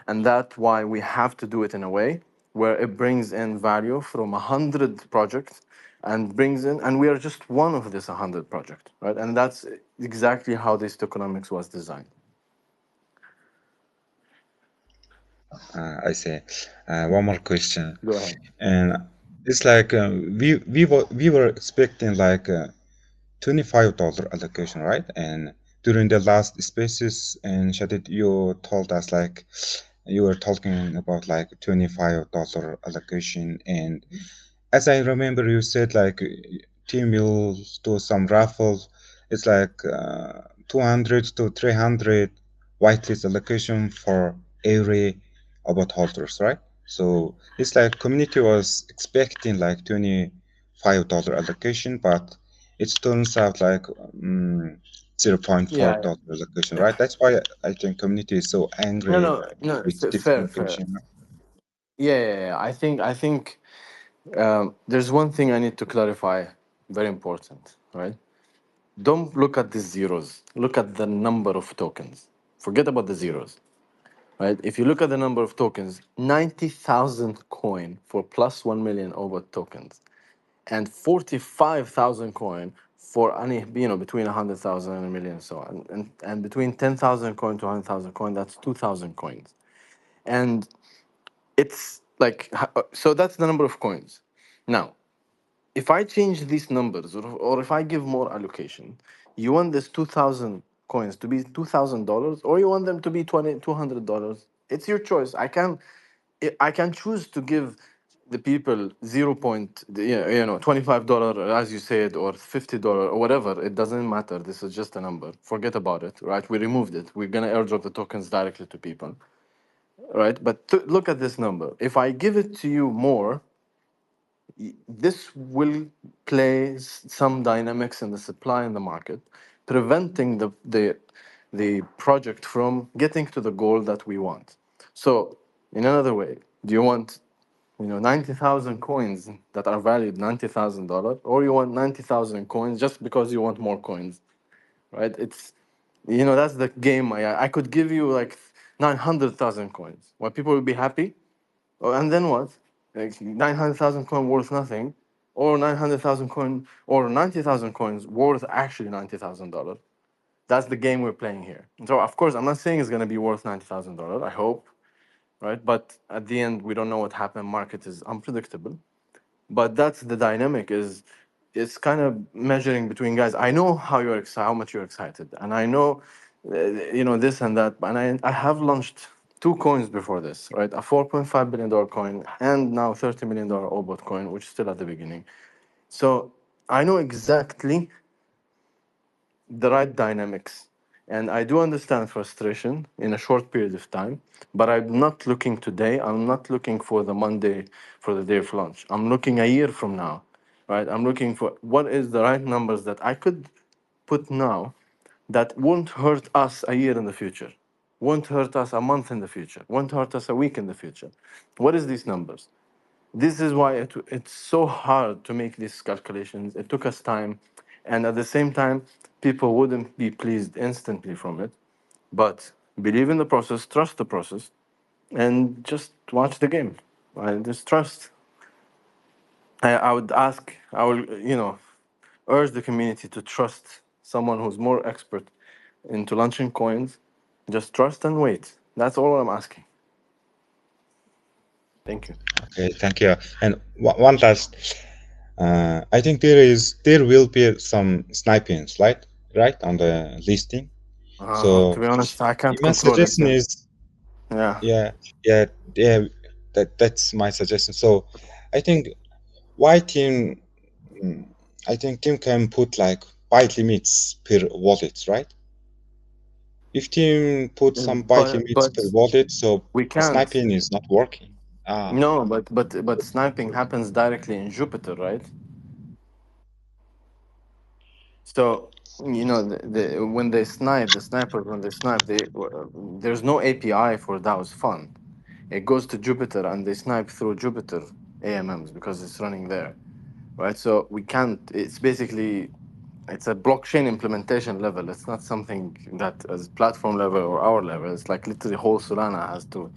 and that's why we have to do it in a way where it brings in value from 100 projects and brings in, and we are just one of this 100 project, right? And that's exactly how this tokenomics was designed. I see. One more question, Go ahead. and it's like we were expecting like $25 allocation, right? And during the last spaces and Shadid, you told us like you were talking about like $25 allocation, and as I remember, you said like team will do some raffles. It's like 200 to 300 whitelist allocation for every about holders, right? So it's like community was expecting like $25 allocation, but it turns out like Yeah, $0.4 allocation, yeah. right? That's why I think community is so No, angry no, no. with this Fair, fair. allocation. Yeah, yeah, yeah. I think there's one thing I need to clarify, very important, right? Don't look at the zeros. Look at the number of tokens. Forget about the zeros, right? If you look at the number of tokens, 90,000 coin for plus 1 million over tokens, and 45,000 coin for any, between 100,000 and a million, so on. And between 10,000 coin to 100,000 coin, that's 2,000 coins. And it's like, so that's the number of coins. Now, if I change these numbers, or if I give more allocation, you want this 2,000 coins to be $2,000, or you want them to be $200. It's your choice. I can choose to give the people 0 point, $25, as you said, or $50 or whatever. It doesn't matter. This is just a number. Forget about it, right? We removed it. We're gonna airdrop the tokens directly to people, right? But look at this number. If I give it to you more, this will play some dynamics in the supply in the market, preventing the project from getting to the goal that we want. So, in another way, do you want 90,000 coins that are valued $90,000, or you want 90,000 coins just because you want more coins, right? That's the game. I could give you like 900,000 coins. Why people will be happy? Oh, and then what? Like 900,000 coin worth nothing, or 900,000 coin, or 90,000 coins worth actually $90,000. That's the game we're playing here. So of course, I'm not saying it's gonna be worth $90,000. I hope, right? But at the end, we don't know what happened. Market is unpredictable. But that's the dynamic. It's kind of measuring between guys. I know how much you're excited, and I know, this and that. And I have launched two coins before this, right? A $4.5 billion coin, and now $30 million OBOT coin, which is still at the beginning. So I know exactly the right dynamics. And I do understand frustration in a short period of time, but I'm not looking today. I'm not looking for the Monday for the day of launch. I'm looking a year from now, right? I'm looking for what is the right numbers that I could put now that won't hurt us a year in the future, won't hurt us a month in the future, won't hurt us a week in the future. What is these numbers? This is why it's so hard to make these calculations. It took us time, and at the same time, people wouldn't be pleased instantly from it. But believe in the process, trust the process, and just watch the game. I just trust. I would ask, I will, urge the community to trust someone who's more expert into launching coins. Just trust and wait. That's all I'm asking. Thank you. Okay, thank you. And one last, I think there will be some snipings, right, on the listing. To So be honest, I can't my control it. suggestion is, Yeah. yeah, yeah, yeah, that's my suggestion. So I think why team, mm, I think team can put like byte limits per wallet, right? If team put some byte limits per But wallet, so we can't. sniping is not working. Ah, No, but sniping happens directly in Jupiter, right? So when they snipe, the snipers when they snipe, there's no API for DAO's fun. It goes to Jupiter and they snipe through Jupiter AMMs because it's running there. right? So we can't. It's basically it's a blockchain implementation level. It's not something that as platform level or our level. It's like literally whole Solana has to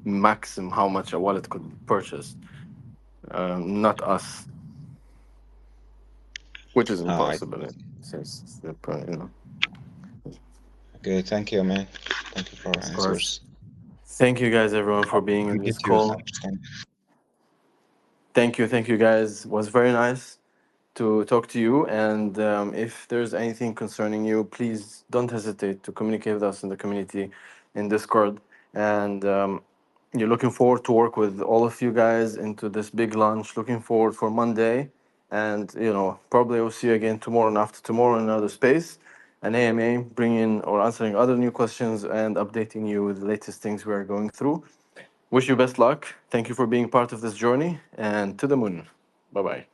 maximum how much a wallet could purchase, not us, which is All right. impossible since it's the you know. Okay, thank you, man. Thank you for Of course. answers. Thank you guys, everyone, for Hope being we in get this your call. understanding. Thank you guys. It was very nice to talk to you. And if there's anything concerning you, please don't hesitate to communicate with us in the community in Discord. And you're looking forward to work with all of you guys into this big launch. Looking forward for Monday. And, you know, probably we'll see you again tomorrow and after tomorrow in another space. An AMA bringing or answering other new questions and updating you with the latest things we are going through. Wish you best luck. Thank you for being part of this journey and to the moon. Bye bye.